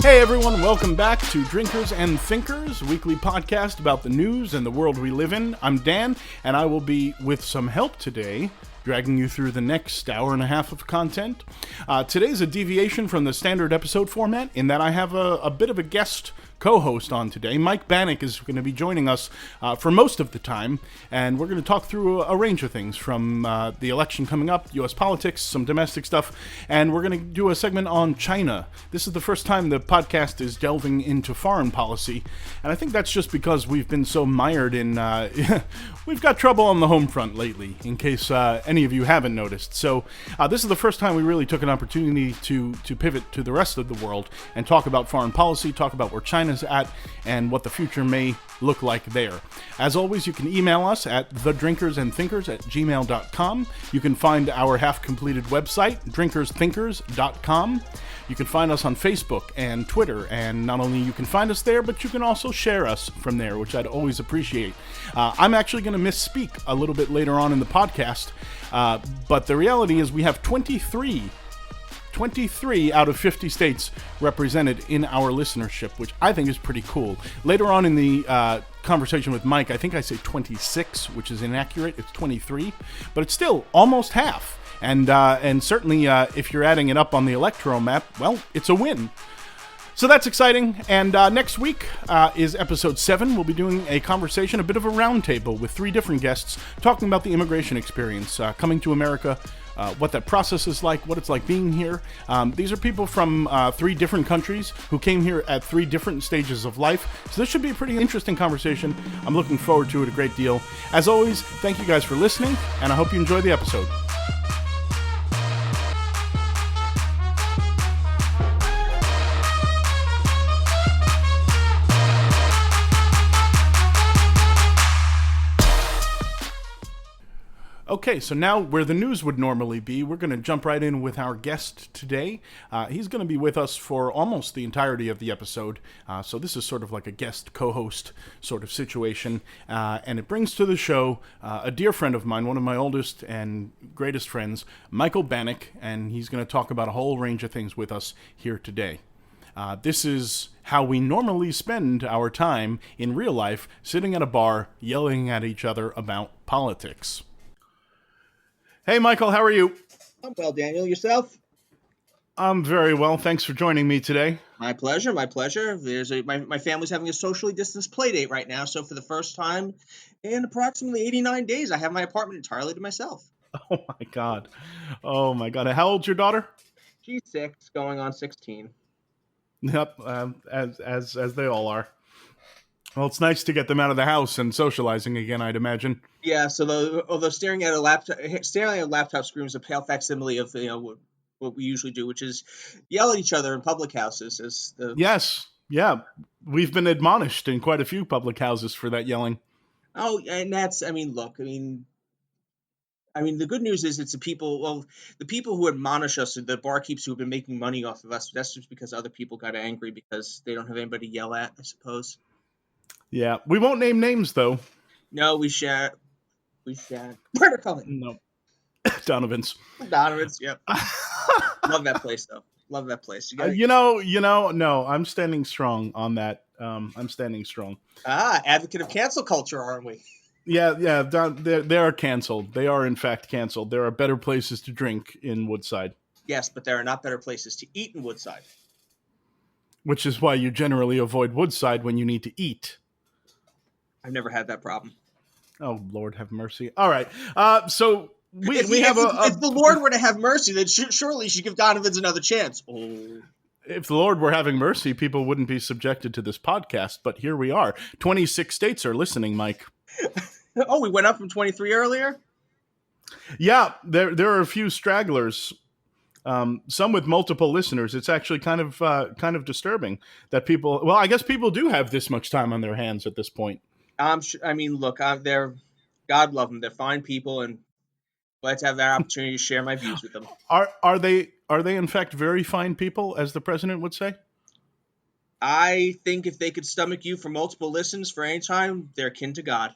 Hey everyone, welcome back to Drinkers and Thinkers, a weekly podcast about the news and the world we live in. I'm Dan, and I will be, with some help today, dragging you through the next hour and a half of content. Today's a deviation from the standard episode format in that I have a bit of a guest co-host on today. Mike Banach is going to be joining us for most of the time, and we're going to talk through a range of things from the election coming up, U.S. politics, some domestic stuff, and we're going to do a segment on China. This is the first time the podcast is delving into foreign policy, and I think that's just because we've been so mired in... we've got trouble on the home front lately, in case any of you haven't noticed. So this is the first time we really took an opportunity to pivot to the rest of the world and talk about foreign policy, talk about where China's at, and what the future may look like there. As always, you can email us at thedrinkersandthinkers@gmail.com. You can find our half-completed website, drinkersthinkers.com. You can find us on Facebook and Twitter, and not only you can find us there, but you can also share us from there, which I'd always appreciate. I'm actually going to misspeak a little bit later on in the podcast, but the reality is we have 23 out of 50 states represented in our listenership, which I think is pretty cool. Later on in the conversation with Mike, I think I say 26, which is inaccurate. It's 23, but it's still almost half. And certainly if you're adding it up on the electoral map, well, it's a win. So that's exciting. And next week is episode 7. We'll be doing a conversation, a bit of a roundtable with 3 different guests talking about the immigration experience, coming to America, what that process is like, what it's like being here. These are people from 3 different countries who came here at 3 different stages of life. So this should be a pretty interesting conversation. I'm looking forward to it a great deal. As always, thank you guys for listening, and I hope you enjoy the episode. Okay, so now where the news would normally be, we're going to jump right in with our guest today. He's going to be with us for almost the entirety of the episode, so this is sort of like a guest co-host sort of situation, and it brings to the show a dear friend of mine, one of my oldest and greatest friends, Michael Banach, and he's going to talk about a whole range of things with us here today. This is how we normally spend our time in real life, sitting at a bar, yelling at each other about politics. Hey, Michael, how are you? I'm well, Daniel. Yourself? I'm very well. Thanks for joining me today. My pleasure. My pleasure. My family's having a socially distanced play date right now, so for the first time in approximately 89 days, I have my apartment entirely to myself. Oh my God! How old's your daughter? She's 6, going on 16. Yep, as they all are. Well, it's nice to get them out of the house and socializing again, I'd imagine. Yeah. So although staring at a laptop screen is a pale facsimile of what we usually do, which is yell at each other in public houses. Yes. Yeah. We've been admonished in quite a few public houses for that yelling. Oh, and that's. Look. The good news is it's the people who admonish us, the barkeeps who have been making money off of us. That's just because other people got angry because they don't have anybody to yell at, I suppose. Yeah, we won't name names though. No, we shan't. Where to call it? No, Donovan's. Yep. Love that place though. Love that place. No, I'm standing strong on that. I'm standing strong. Advocate of cancel culture, aren't we? Yeah. They are canceled. They are in fact canceled. There are better places to drink in Woodside. Yes, but there are not better places to eat in Woodside. Which is why you generally avoid Woodside when you need to eat. I've never had that problem. Oh, Lord have mercy. All right. So we have if the Lord were to have mercy, then surely he should give Donovans another chance. Oh. If the Lord were having mercy, people wouldn't be subjected to this podcast. But here we are. 26 states are listening, Mike. Oh, we went up from 23 earlier? Yeah, there are a few stragglers. Some with multiple listeners. It's actually kind of disturbing that people. Well, I guess people do have this much time on their hands at this point. Look, they're God love them. They're fine people, and glad to have that opportunity to share my views with them. Are they in fact very fine people, as the president would say? I think if they could stomach you for multiple listens for any time, they're akin to God.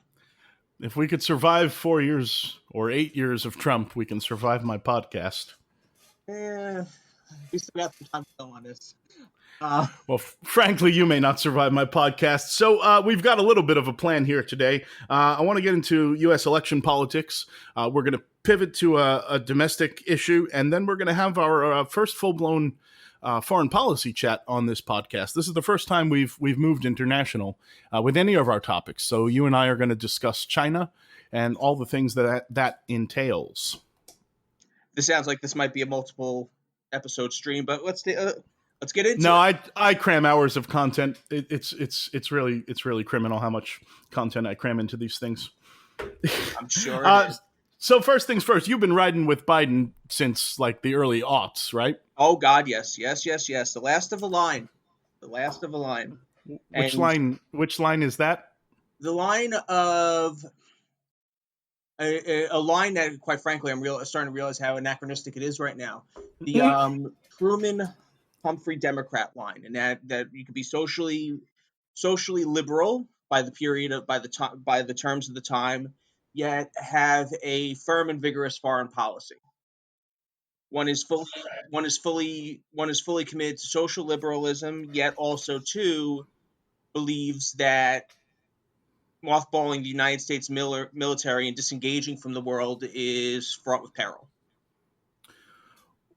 If we could survive 4 years or 8 years of Trump, we can survive my podcast. We still got some time to go on this. Uh, Well, frankly, you may not survive my podcast. So we've got a little bit of a plan here today. I want to get into U.S. election politics. We're going to pivot to a domestic issue, and then we're going to have our first full-blown foreign policy chat on this podcast. This is the first time we've moved international with any of our topics. So you and I are going to discuss China and all the things that entails. this sounds like this might be a multiple episode stream, but let's get into No, it. I cram hours of content. It's really criminal how much content I cram into these things. I'm sure it is. So first things first, you've been riding with Biden since like the early aughts, right? Oh God, yes. The last of a line. Which And line is that? the line of a line that, quite frankly, I'm starting to realize how anachronistic it is right now. The Truman Humphrey Democrat line, and that you could be socially liberal by the terms of the time, yet have a firm and vigorous foreign policy. One is fully committed to social liberalism, yet also too believes that mothballing the United States military and disengaging from the world is fraught with peril.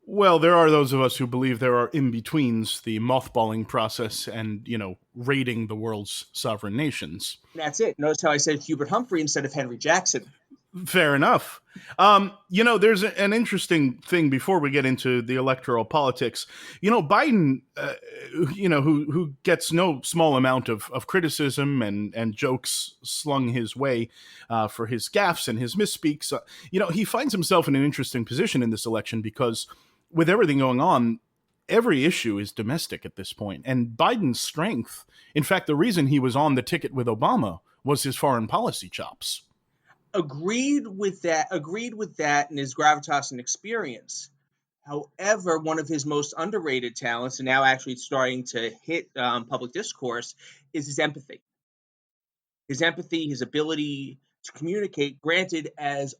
Well, there are those of us who believe there are in-betweens, the mothballing process and, raiding the world's sovereign nations. And that's it. Notice how I said Hubert Humphrey instead of Henry Jackson. Fair enough. There's an interesting thing before we get into the electoral politics. Biden, who gets no small amount of criticism and jokes slung his way for his gaffes and his misspeaks. He finds himself in an interesting position in this election because with everything going on, every issue is domestic at this point. And Biden's strength, in fact, the reason he was on the ticket with Obama was his foreign policy chops. Agreed with that and his gravitas and experience. However, one of his most underrated talents, and now actually starting to hit public discourse, is his empathy. His ability to communicate, granted as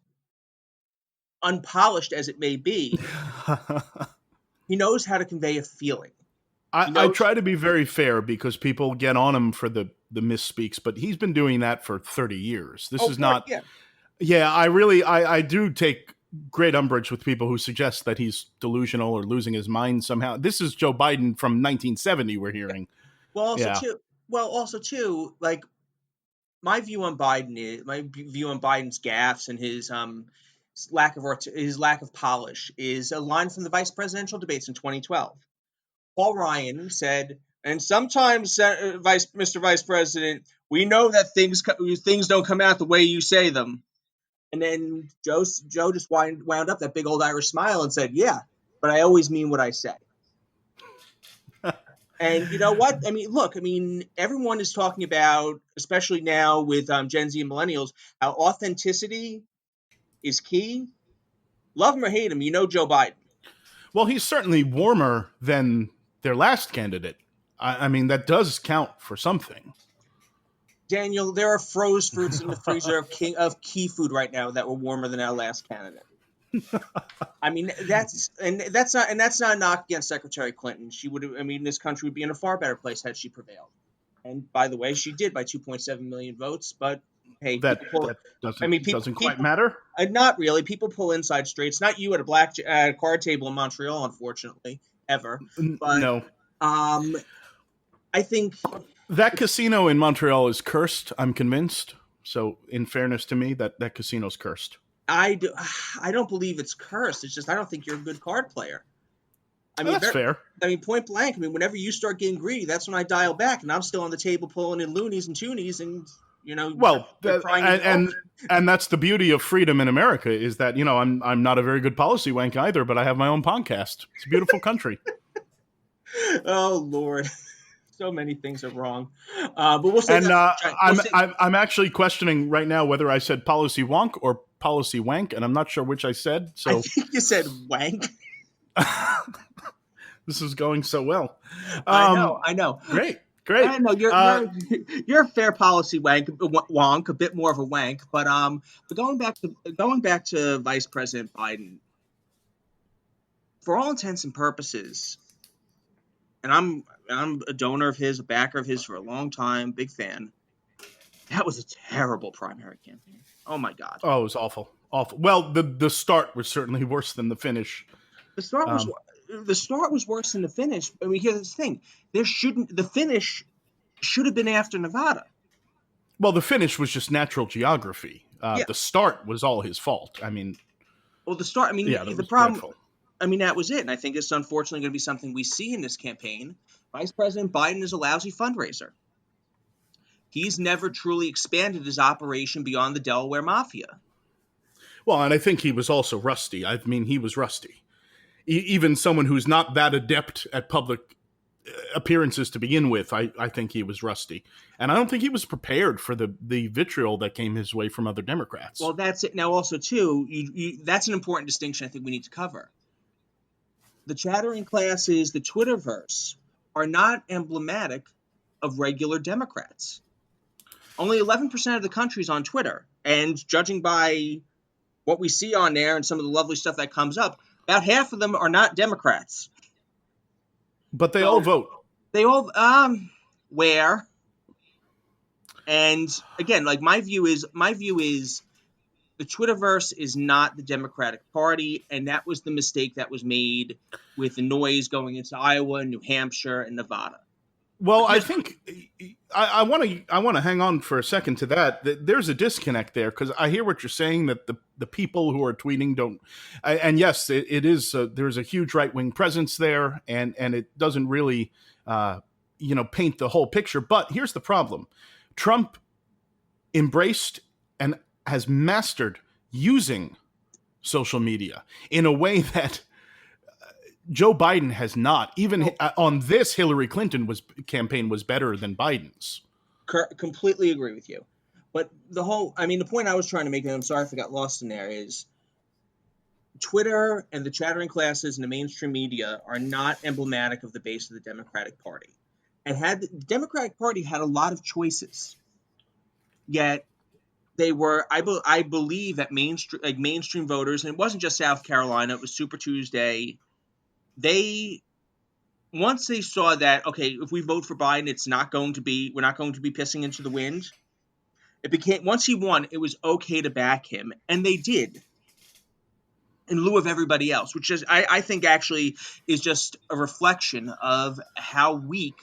unpolished as it may be, he knows how to convey a feeling. I try to be very fair because people get on him for the misspeaks, but he's been doing that for 30 years. This is not... Yeah, I do take great umbrage with people who suggest that he's delusional or losing his mind somehow. This is Joe Biden from 1970 we're hearing. Well, also too, like my view on Biden's gaffes and his lack of polish is a line from the vice presidential debates in 2012. Paul Ryan said, and sometimes, Mr. Vice President, we know that things don't come out the way you say them. And then Joe just wound up that big old Irish smile and said, yeah, but I always mean what I say. And you know what? I mean, look, everyone is talking about, especially now with Gen Z and millennials, how authenticity is key. Love him or hate him, Joe Biden. Well, he's certainly warmer than their last candidate. I mean, that does count for something. Daniel, there are froze fruits in the freezer of key food right now that were warmer than our last candidate. I mean, that's not a knock against Secretary Clinton. She would have, this country would be in a far better place had she prevailed. And by the way, she did by 2.7 million votes. But hey, that doesn't quite matter. Not really. People pull inside straights. Not you at a black card table in Montreal, unfortunately, ever. But, no. I think that casino in Montreal is cursed. I'm convinced. So, in fairness to me, that casino's cursed. I don't believe it's cursed. It's just I don't think you're a good card player. That's fair. Point blank. Whenever you start getting greedy, that's when I dial back, and I'm still on the table pulling in loonies and toonies, and Well, and that's the beauty of freedom in America is that I'm not a very good policy wank either, but I have my own podcast. It's a beautiful country. Oh Lord. So many things are wrong, but we'll say. And I'm actually questioning right now whether I said policy wonk or policy wank, and I'm not sure which I said. So I think you said wank. This is going so well. I know. Great. I know you're a fair policy wonk, a bit more of a wank, but going back to Vice President Biden. for all intents and purposes, and I'm a donor of his, a backer of his for a long time, big fan. That was a terrible primary campaign. Oh my God. Oh, it was awful, awful. Well, the start was certainly worse than the finish. The start was Um, the start was worse than the finish. I mean, here's the thing: the finish should have been after Nevada. well, the finish was just natural geography. Yeah. The start was all his fault. I mean, Well, the start. I mean, yeah, that the was problem. dreadful. I mean, that was it. And I think it's unfortunately going to be something we see in this campaign. Vice President Biden is a lousy fundraiser. He's never truly expanded his operation beyond the Delaware Mafia. Well, and I think he was also rusty. I mean, he was rusty. Even someone who's not that adept at public appearances to begin with, I think he was rusty. And I don't think he was prepared for the vitriol that came his way from other Democrats. Well, that's it. Now, also, too, that's an important distinction I think we need to cover. The chattering classes, the Twitterverse, are not emblematic of regular Democrats. Only 11% of the country is on Twitter. And judging by what we see on there and some of the lovely stuff that comes up, about half of them are not Democrats. But they all vote. They all, where? And again, like my view is the Twitterverse is not the Democratic Party, and that was the mistake that was made with the noise going into Iowa, New Hampshire, and Nevada. Well, I think I want to hang on for a second to that. There's a disconnect there because I hear what you're saying that the people who are tweeting don't. And yes, it is. There's a huge right wing presence there, and it doesn't really paint the whole picture. But here's the problem: Trump embraced and has mastered using social media in a way that Joe Biden has not. Even on this, Hillary Clinton campaign was better than Biden's. Completely agree with you. But the point I was trying to make, and I'm sorry if I got lost in there, is Twitter and the chattering classes and the mainstream media are not emblematic of the base of the Democratic Party. And the Democratic Party had a lot of choices, yet they were, I believe, that mainstream voters, and it wasn't just South Carolina, it was Super Tuesday. Once they saw that, okay, if we vote for Biden, we're not going to be pissing into the wind. It became, once he won, it was okay to back him, and they did, in lieu of everybody else, which is, I think, actually is just a reflection of how weak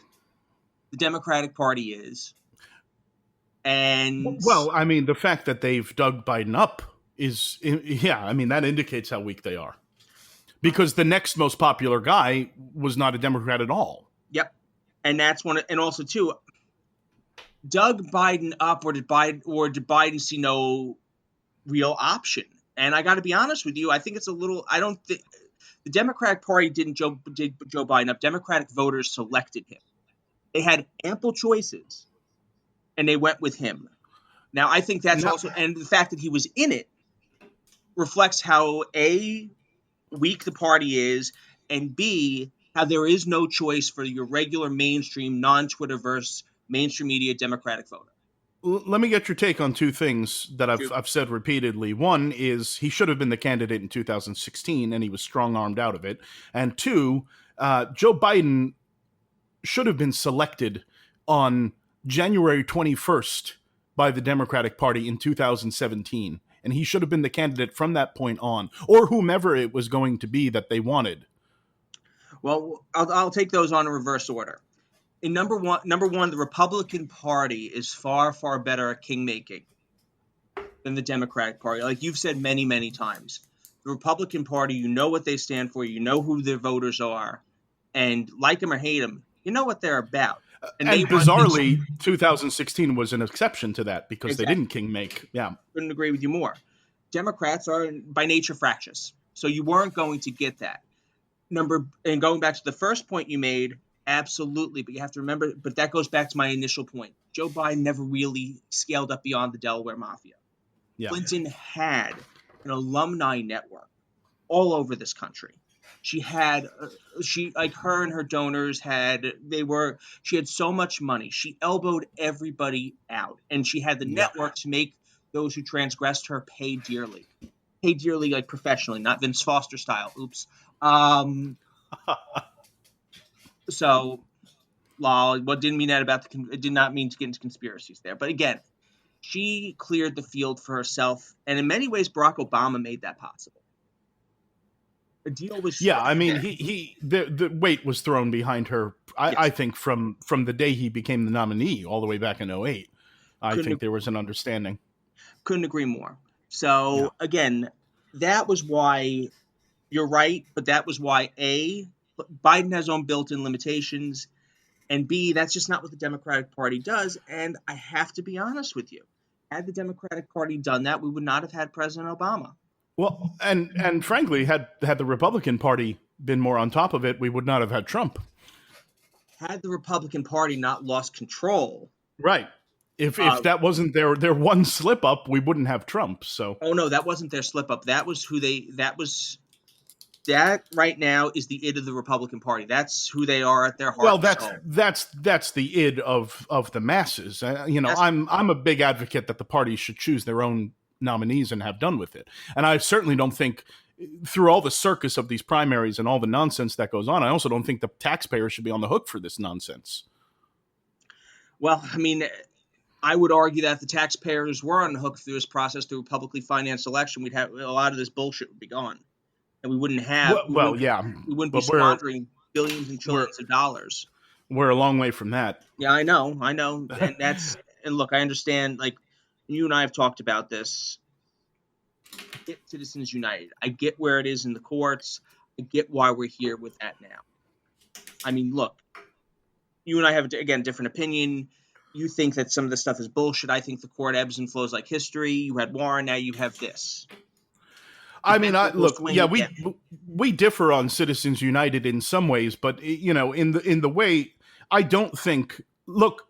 the Democratic Party is. And well, I mean, the fact that they've dug Biden up is, that indicates how weak they are. Because the next most popular guy was not a Democrat at all. Yep. And that's and also too, dug Biden up, or did Biden see no real option? And I got to be honest with you, I think it's I don't think the Democratic Party did Joe Biden up. Democratic voters selected him. They had ample choices, and they went with him. Now, I think that's also, and the fact that he was in it reflects how weak the party is, and B, how there is no choice for your regular mainstream, non-Twitterverse, mainstream media Democratic voter. Let me get your take on two things that I've said repeatedly. One is he should have been the candidate in 2016, and he was strong-armed out of it. And two, Joe Biden should have been selected on January 21st by the Democratic Party in 2017. And he should have been the candidate from that point on, or whomever it was going to be that they wanted. Well, I'll take those on in reverse order. In number one, the Republican Party is far, far better at kingmaking than the Democratic Party. Like you've said many, many times, the Republican Party, you know what they stand for, you know who their voters are, and like them or hate them, you know what they're about. And bizarrely, 2016 was an exception to that because They didn't kingmake. Yeah. Couldn't agree with you more. Democrats are by nature fractious, so you weren't going to get that. And going back to the first point you made, absolutely, but you have to remember, but that goes back to my initial point. Joe Biden never really scaled up beyond the Delaware Mafia. Yeah. Clinton had an alumni network all over this country. She had, her and her donors she had so much money. She elbowed everybody out, and she had the network to make those who transgressed her pay dearly. pay dearly, like professionally, not Vince Foster style. Oops. Um, so, lol. What didn't mean that about the. It did not mean to get into conspiracies there. But again, she cleared the field for herself, and in many ways, Barack Obama made that possible. A deal was Yeah, struck I mean, there. the weight was thrown behind her. I Yes, think from the day he became the nominee, all the way back in '08. I couldn't think there was an understanding. couldn't agree more. Yeah. So again, that was why you're right, but that was why Biden has own built-in limitations, and B, that's just not what the Democratic Party does. And I have to be honest with you, had the Democratic Party done that, we would not have had President Obama. Well, and frankly, had the Republican Party been more on top of it, we would not have had Trump. Had the Republican Party not lost control, Right. If uh, that wasn't their one slip up, we wouldn't have Trump. So oh no, that wasn't their slip up. That was that right now is the id of the Republican Party. That's who they are at their heart well, and soul. that's the id of the masses. That's I'm a big advocate that the parties should choose their own nominees and have done with it. And I certainly don't think through all the circus of these primaries and all the nonsense that goes on, I also don't think the taxpayer should be on the hook for this nonsense. well, I mean, I would argue that if the taxpayers were on the hook through this process through a publicly financed election, we'd have a lot of this bullshit would be gone, and Well, yeah, we wouldn't be but we're squandering billions and we're trillions of dollars. we're a long way from that. Yeah, I know, and look, I understand. Like you and I have talked about this. I get Citizens United. I get where it is in the courts. I get why we're here with that now. I mean, look, you and I have again different opinion. You think that some of this stuff is bullshit. I think the court ebbs and flows like history. You had Warren, now you have this. The I mean, pendulum will look, swing yeah, again. we differ on Citizens United in some ways, but in the way I don't think. Look,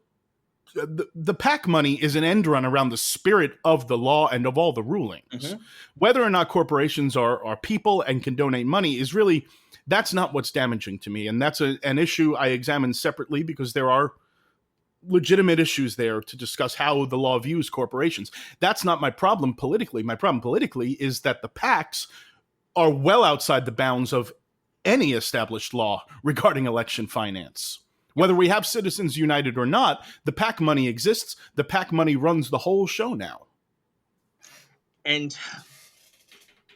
the PAC money is an end run around the spirit of the law and of all the rulings. Mm-hmm. Whether or not corporations are people and can donate money is really that's not what's damaging to me, and that's an issue I examine separately because there are legitimate issues there to discuss how the law views corporations. That's not my problem politically. My problem politically is that the PACs are well outside the bounds of any established law regarding election finance. Whether we have Citizens United or not, the PAC money exists. The PAC money runs the whole show now. And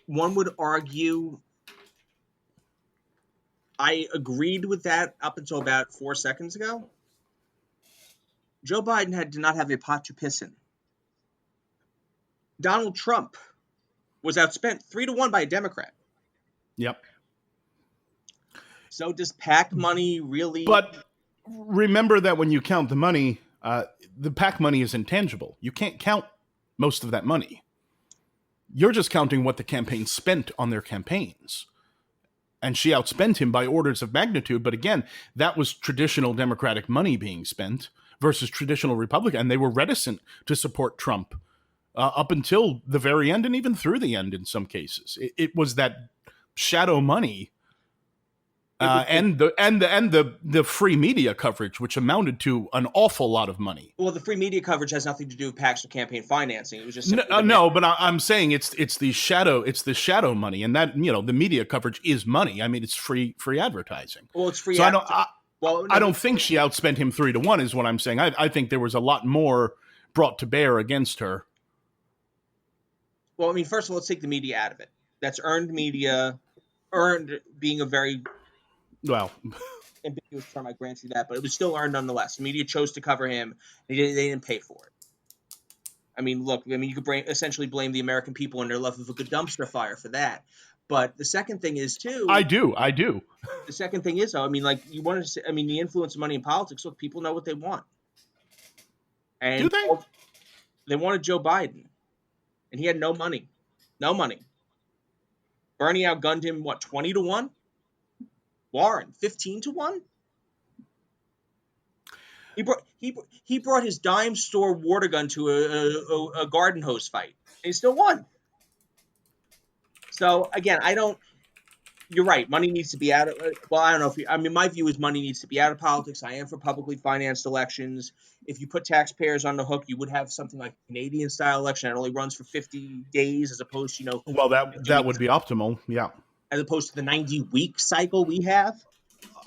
one would argue, I agreed with that up until about 4 seconds ago. Joe Biden did not have a pot to piss in. Donald Trump was outspent 3-1 by a Democrat. Yep. So does PAC money really? But remember that when you count the money, the PAC money is intangible. You can't count most of that money. You're just counting what the campaign spent on their campaigns. And she outspent him by orders of magnitude. But again, that was traditional Democratic money being spent versus traditional Republican. And they were reticent to support Trump up until the very end and even through the end in some cases. It was that shadow money and the free media coverage, which amounted to an awful lot of money. Well, the free media coverage has nothing to do with PACs or campaign financing. It was just no, but I'm saying it's the shadow money, and that the media coverage is money. I mean, it's free advertising. Well, it's free. So I don't think she outspent him 3-1 is what I'm saying. I think there was a lot more brought to bear against her. Well, I mean, first of all, let's take the media out of it. That's earned media, earned being a very ambiguous term, I grant you that, but it was still earned nonetheless. The media chose to cover him. They didn't pay for it. I mean, look, you could essentially blame the American people and their love of a good dumpster fire for that. But the second thing is, too... I do. The second thing is, though, I mean, like, you wanted to say, I mean, the influence of money in politics, look, people know what they want. And do they? They wanted Joe Biden. And he had no money. No money. Bernie outgunned him, 20-1? Warren, 15-1? He brought his dime store water gun to a garden hose fight. And he still won. So, again, you're right. Money needs to be out of. Well, I don't know if I mean, my view is money needs to be out of politics. I am for publicly financed elections. If you put taxpayers on the hook, you would have something like a Canadian style election that only runs for 50 days, as opposed to Well, 50 that weeks, would be optimal. Yeah. as opposed to the 90-week cycle we have.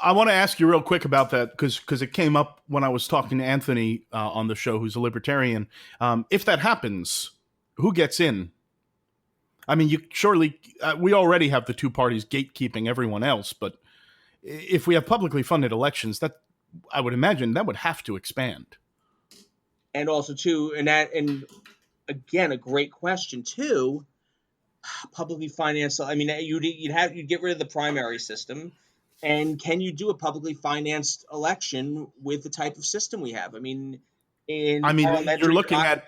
I want to ask you real quick about that because it came up when I was talking to Anthony on the show, who's a libertarian. If that happens, who gets in? I mean, you surely we already have the two parties gatekeeping everyone else, but if we have publicly funded elections, that I would imagine that would have to expand. And also too, and again, a great question too. Publicly financed. I mean, you'd get rid of the primary system, and can you do a publicly financed election with the type of system we have? I mean, I in mean, parliamentary democracy.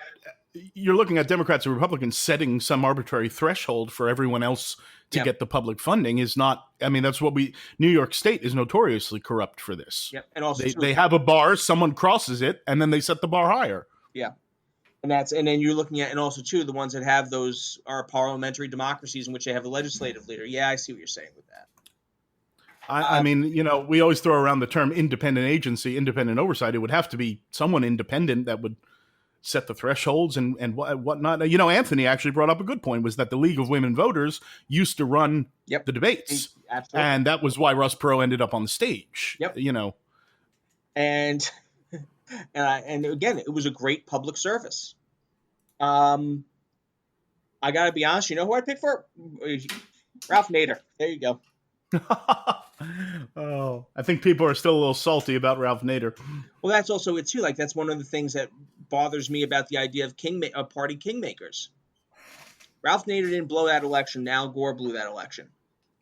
you're looking at Democrats and Republicans setting some arbitrary threshold for everyone else to Yep. get the public funding is not. I mean, that's what New York State is notoriously corrupt for this. Yep. And also too, They have a bar, someone crosses it, and then they set the bar higher. yeah. And then you're looking at, and also too, the ones that have those are parliamentary democracies in which they have a legislative leader. Yeah, I see what you're saying with that. I mean, you know, we always throw around the term independent agency, independent oversight. It would have to be someone independent that would set the thresholds and whatnot. You know, Anthony actually brought up a good point, was that the League of Women Voters used to run Yep. the debates. Absolutely. And that was why Ross Perot ended up on the stage. Yep. You know. And and again, it was a great public service. I gotta be honest, you know who I'd pick for? Ralph Nader. There you go. Oh, I think people are still a little salty about Ralph Nader. Well, that's also it too. Like, that's one of the things that bothers me about the idea of party kingmakers. Ralph Nader didn't blow that election. Al Gore blew that election.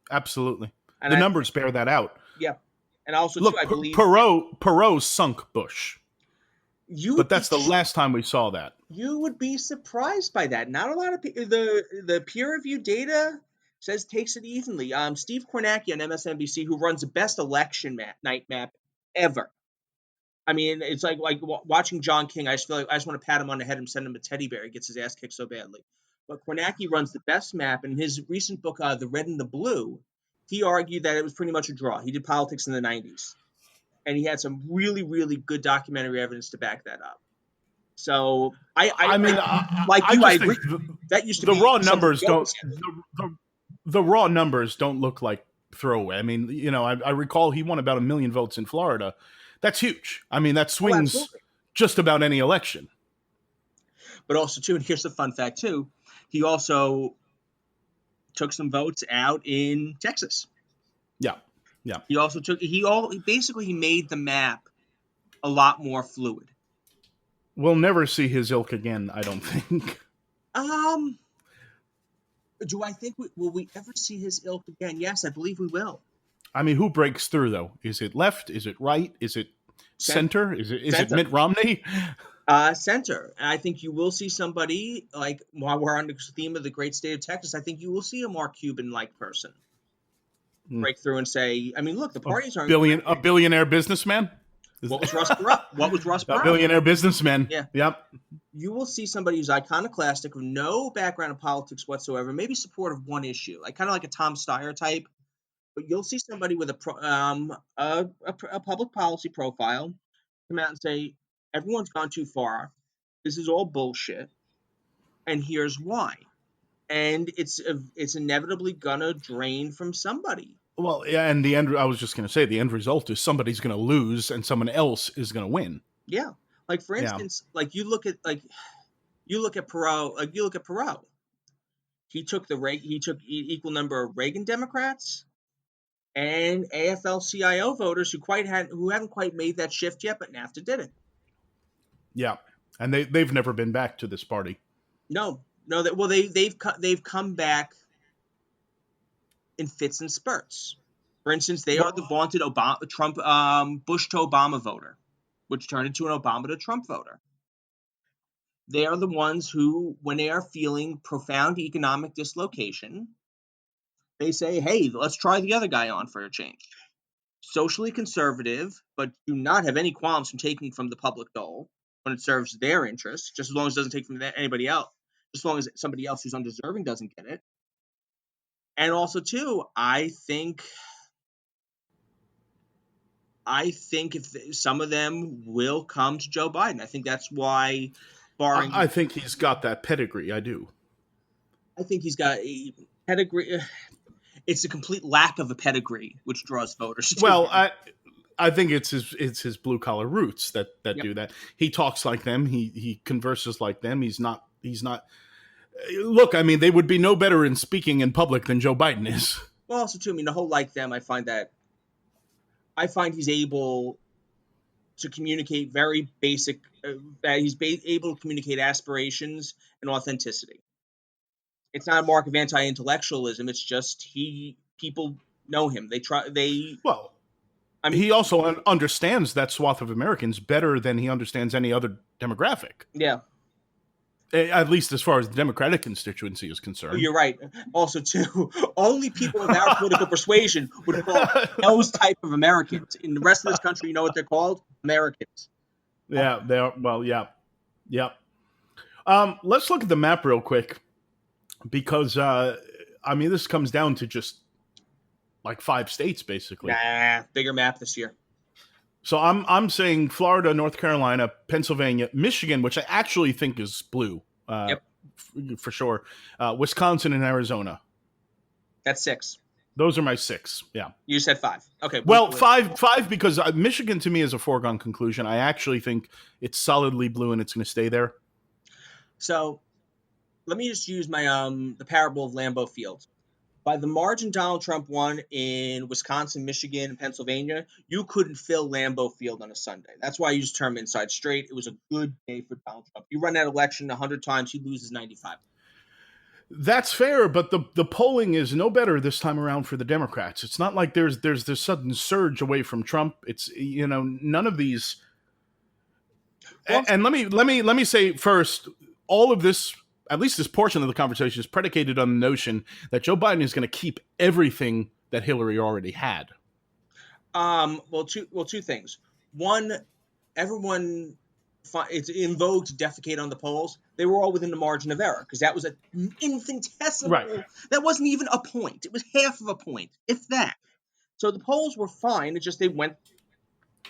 Absolutely. And the numbers bear that out. Yeah. And also, look, too, I believe Perot sunk Bush. But that's the last time we saw that. You would be surprised by that. Not a lot of the peer review data says takes it evenly. Steve Kornacki on MSNBC, who runs the best election night map ever. I mean, it's like watching John King. I just feel like I just want to pat him on the head and send him a teddy bear. He gets his ass kicked so badly. But Kornacki runs the best map. In his recent book, The Red and the Blue, he argued that it was pretty much a draw. He did politics in the 90s. And he had some really, really good documentary evidence to back that up. So I mean, I agree. That used to be the raw numbers don't. The raw numbers don't look like throwaway. I mean, you know, I recall he won about 1 million votes in Florida. That's huge. I mean, that swings just about any election. But also, too, and here's the fun fact too, he also took some votes out in Texas. Yeah. Yeah. He also basically made the map a lot more fluid. We'll never see his ilk again, I don't think. Do I think will we ever see his ilk again? Yes, I believe we will. I mean, who breaks through though? Is it left? Is it right? Is it center? Is it Mitt Romney? Center. And I think you will see somebody, like, while we're on the theme of the great state of Texas, I think you will see a Mark Cuban-like person break through and say, I mean, look, the parties aren't a billionaire businessman. What was Ross Perot? A billionaire businessman. Yeah. Yep. You will see somebody who's iconoclastic, with no background in politics whatsoever, maybe support of one issue, like kind of like a Tom Steyer type. But you'll see somebody with a public policy profile come out and say, everyone's gone too far. This is all bullshit, and here's why. And it's inevitably gonna drain from somebody. Well, yeah, and the end. I was just going to say the end result is somebody's going to lose and someone else is going to win. Yeah, like for instance, like you look at Perot. He took equal number of Reagan Democrats and AFL-CIO voters who haven't quite made that shift yet, but NAFTA did it. Yeah, and they've never been back to this party. No, they've come back in fits and spurts. For instance, they are the vaunted Bush to Obama voter, which turned into an Obama to Trump voter. They are the ones who, when they are feeling profound economic dislocation, they say, hey, let's try the other guy on for a change. Socially conservative, but do not have any qualms from taking from the public dole when it serves their interests, just as long as it doesn't take from anybody else, as long as somebody else who's undeserving doesn't get it. And also too, I think if some of them will come to Joe Biden. I think that's why, I barring, think he's got that pedigree. I do. I think he's got a pedigree. It's a complete lack of a pedigree which draws voters to Well, him. I think it's his blue collar roots that Yep. do that. He talks like them. He converses like them. He's not. Look, I mean, they would be no better in speaking in public than Joe Biden is. Well, also too, I mean, the whole like them. I find he's able to communicate very basic. That he's able to communicate aspirations and authenticity. It's not a mark of anti-intellectualism. It's just people know him. They try. They. Well, I mean, he also understands that swath of Americans better than he understands any other demographic. yeah. At least as far as the Democratic constituency is concerned. You're right. Also, too, only people of our political persuasion would call those type of Americans. In the rest of this country, you know what they're called? Americans. Yeah, they are. Well, yeah, yeah. Let's look at the map real quick because I mean, this comes down to just like 5 states basically. Nah, bigger map this year. So I'm saying Florida, North Carolina, Pennsylvania, Michigan, which I actually think is blue, Yep. for sure. Wisconsin and Arizona. That's 6. Those are my 6. Yeah. You said 5. Okay. Well, five because Michigan to me is a foregone conclusion. I actually think it's solidly blue and it's going to stay there. So let me just use my the parable of Lambeau Field. By the margin Donald Trump won in Wisconsin, Michigan, and Pennsylvania, you couldn't fill Lambeau Field on a Sunday. That's why I use the term inside straight. It was a good day for Donald Trump. You run that election 100 times, he loses 95. That's fair, but the polling is no better this time around for the Democrats. It's not like there's this sudden surge away from Trump. It's none of these. Well, And let me say first, all of this, at least this portion of the conversation, is predicated on the notion that Joe Biden is going to keep everything that Hillary already had. Well, two things. One, everyone, it's in vogue to defecate on the polls. They were all within the margin of error because that was an infinitesimal. Right. That wasn't even a point. It was half of a point, if that. So the polls were fine. It's just they went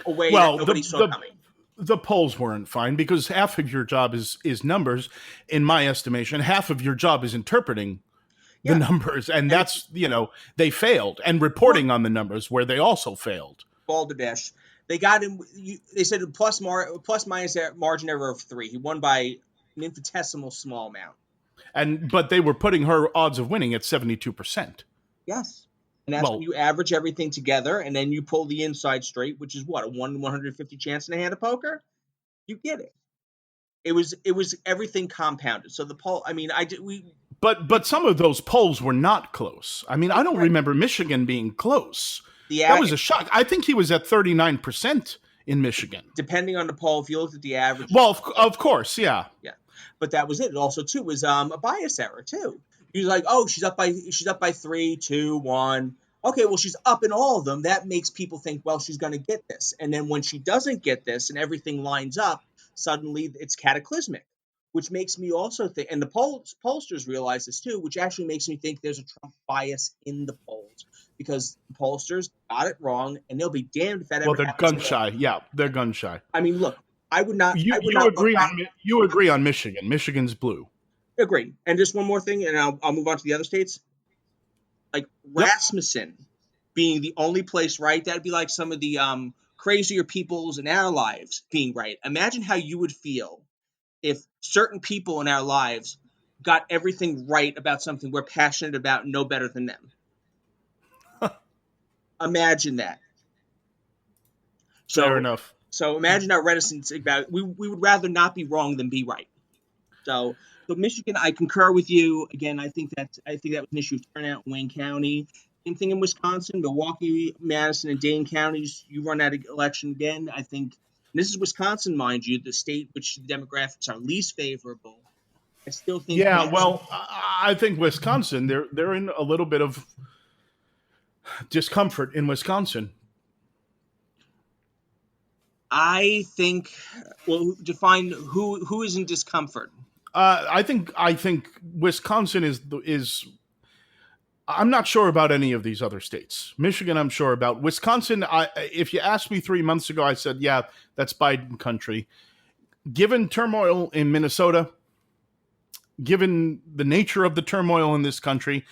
away that nobody saw coming. The polls weren't fine because half of your job is numbers, in my estimation. Half of your job is interpreting the numbers, and that's they failed, and reporting on the numbers where they also failed. Balderdash. They got him. They said plus minus margin error of 3. He won by an infinitesimal small amount. But they were putting her odds of winning at 72%. Yes. And that's when you average everything together, and then you pull the inside straight, which is what, a 1 in 150 chance in a hand of poker? You get it. It was everything compounded. So the poll, I mean, But some of those polls were not close. I mean, I don't remember Michigan being close. That was a shock. I think he was at 39% in Michigan. Depending on the poll, if you looked at the average. Well, of course, yeah. Yeah. But that was it. It also, too, was a bias error, too. You're like, oh, she's up by 3, 2, 1. Okay, well, she's up in all of them. That makes people think, well, she's going to get this. And then when she doesn't get this and everything lines up, suddenly it's cataclysmic, which makes me also think, and the pollsters realize this too, which actually makes me think there's a Trump bias in the polls because the pollsters got it wrong, and they'll be damned if that ever happens. Well, they're gun shy. Yeah, they're gun shy. I mean, look, I would not. You agree on Michigan. Michigan's blue. Agree. And just one more thing, and I'll move on to the other states. Like Rasmussen being the only place right, that'd be like some of the crazier peoples in our lives being right. Imagine how you would feel if certain people in our lives got everything right about something we're passionate about and know better than them. Imagine that. Fair enough. So imagine our reticence about we would rather not be wrong than be right. So Michigan, I concur with you. Again, I think that was an issue of turnout in Wayne County. Same thing in Wisconsin, Milwaukee, Madison, and Dane counties. You run that election again. I think this is Wisconsin, mind you, the state which the demographics are least favorable. I still think. Yeah, well, I think Wisconsin, they're in a little bit of discomfort in Wisconsin. I think. Well, define who is in discomfort. I think Wisconsin is I'm not sure about any of these other states. Michigan, I'm sure about. Wisconsin, if you asked me 3 months ago, I said, yeah, that's Biden country. Given turmoil in Minnesota, given the nature of the turmoil in this country,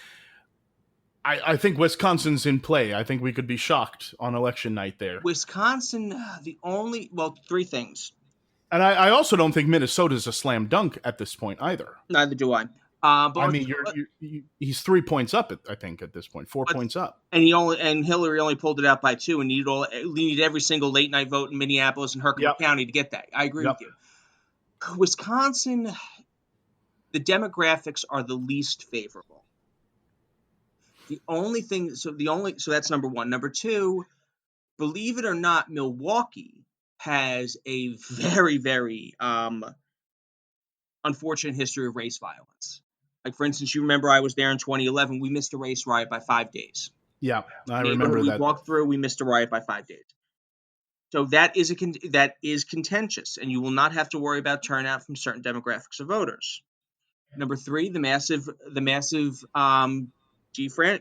I think Wisconsin's in play. I think we could be shocked on election night there. Wisconsin, three things. And I also don't think Minnesota's a slam dunk at this point either. Neither do I. I mean, he's 3 points up, I think, at this point, 4 points up. And Hillary only pulled it out by 2, and needed every single late night vote in Minneapolis and Herkimer County to get that. I agree with you. Wisconsin, the demographics are the least favorable. So that's number one. Number two, believe it or not, Milwaukee has a very, very unfortunate history of race violence. Like, for instance, you remember I was there in 2011. We missed a race riot by 5 days. Yeah, I remember that. We walked through. We missed a riot by 5 days. So that is contentious, and you will not have to worry about turnout from certain demographics of voters. Number three, the massive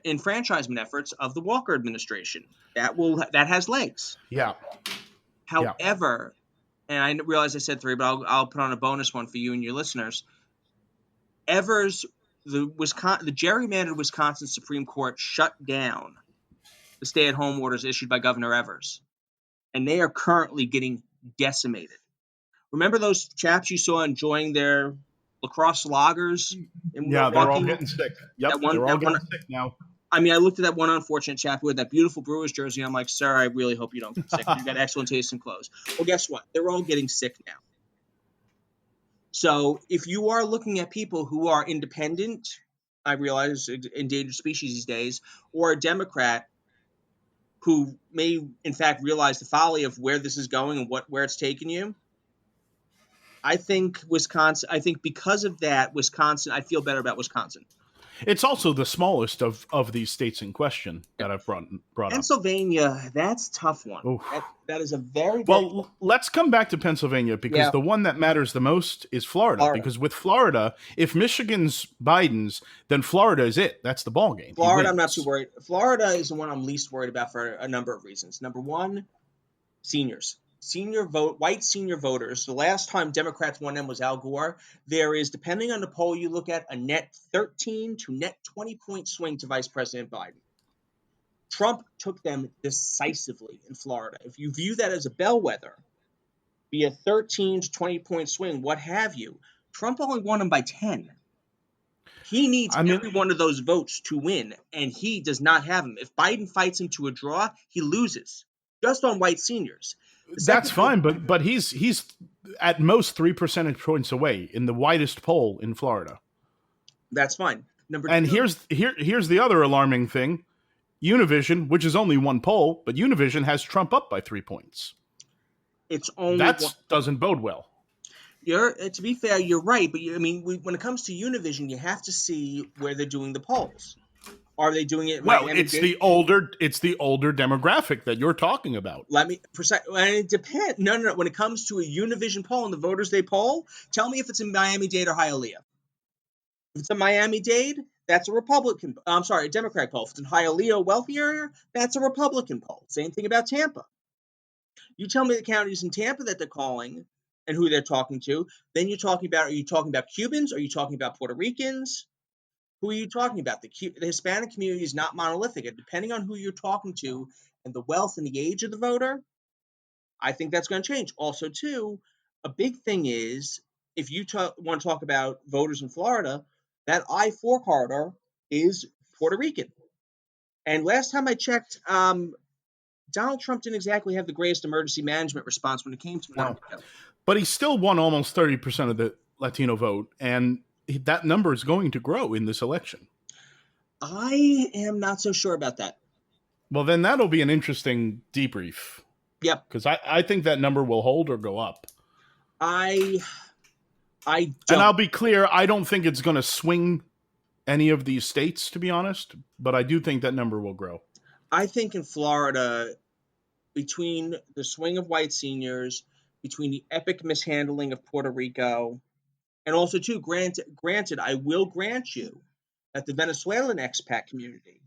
enfranchisement efforts of the Walker administration. That has legs. Yeah. However, and I realize I said three, but I'll put on a bonus one for you and your listeners. The gerrymandered Wisconsin Supreme Court shut down the stay-at-home orders issued by Governor Evers, and they are currently getting decimated. Remember those chaps you saw enjoying their lacrosse lagers? Yeah, they're all getting sick. Yep, they're all getting sick now. I mean, I looked at that one unfortunate chap who had that beautiful Brewers jersey. I'm like, sir, I really hope you don't get sick. You've got excellent taste in clothes. Well, guess what? They're all getting sick now. So if you are looking at people who are independent, I realize endangered species these days, or a Democrat who may, in fact, realize the folly of where this is going and where it's taking you, I think because of that, Wisconsin, I feel better about Wisconsin. It's also the smallest of these states in question that I've brought up. Pennsylvania, that's a tough one. That is a very well. Let's come back to Pennsylvania because the one that matters the most is Florida. Because with Florida, if Michigan's Biden's, then Florida is it. That's the ball game. Florida, I'm not too worried. Florida is the one I'm least worried about for a number of reasons. Number one, seniors. White senior voters. The last time Democrats won them was Al Gore. There is, depending on the poll you look at, a net 13 to net 20 point swing to Vice President Biden. Trump took them decisively in Florida. If you view that as a bellwether, be a 13 to 20 point swing, what have you, Trump only won them by 10. He needs every one of those votes to win, and he does not have them. If Biden fights him to a draw, he loses, just on white seniors. That's fine, but he's at most 3 percentage points away in the widest poll in Florida. That's fine. Here's the other alarming thing: Univision, which is only one poll, but Univision has Trump up by 3 points. It's only doesn't bode well. To be fair, you're right, but when it comes to Univision, you have to see where they're doing the polls. Are they doing it? Well, it's the older demographic that you're talking about. It depends. No. When it comes to a Univision poll and the voters they poll, tell me if it's in Miami-Dade or Hialeah. If it's in Miami-Dade, that's a Republican. I'm sorry, a Democrat poll. If it's in Hialeah, wealthy area, that's a Republican poll. Same thing about Tampa. You tell me the counties in Tampa that they're calling and who they're talking to. Then you're talking about. Are you talking about Cubans? Are you talking about Puerto Ricans? Who are you talking about? The Hispanic community is not monolithic. And depending on who you're talking to and the wealth and the age of the voter, I think that's going to change. Also, too, a big thing is if you want to talk about voters in Florida, that I-4 corridor is Puerto Rican. And last time I checked, Donald Trump didn't exactly have the greatest emergency management response when it came to Puerto Rico. But he still won almost 30% of the Latino vote, and that number is going to grow in this election. I am not so sure about that. Well, then that'll be an interesting debrief. Yep. Because I think that number will hold or go up. I don't. And I'll be clear, I don't think it's going to swing any of these states, to be honest, but I do think that number will grow. I think in Florida, between the swing of white seniors, between the epic mishandling of Puerto Rico, and also, too, granted, I will grant you that the Venezuelan expat community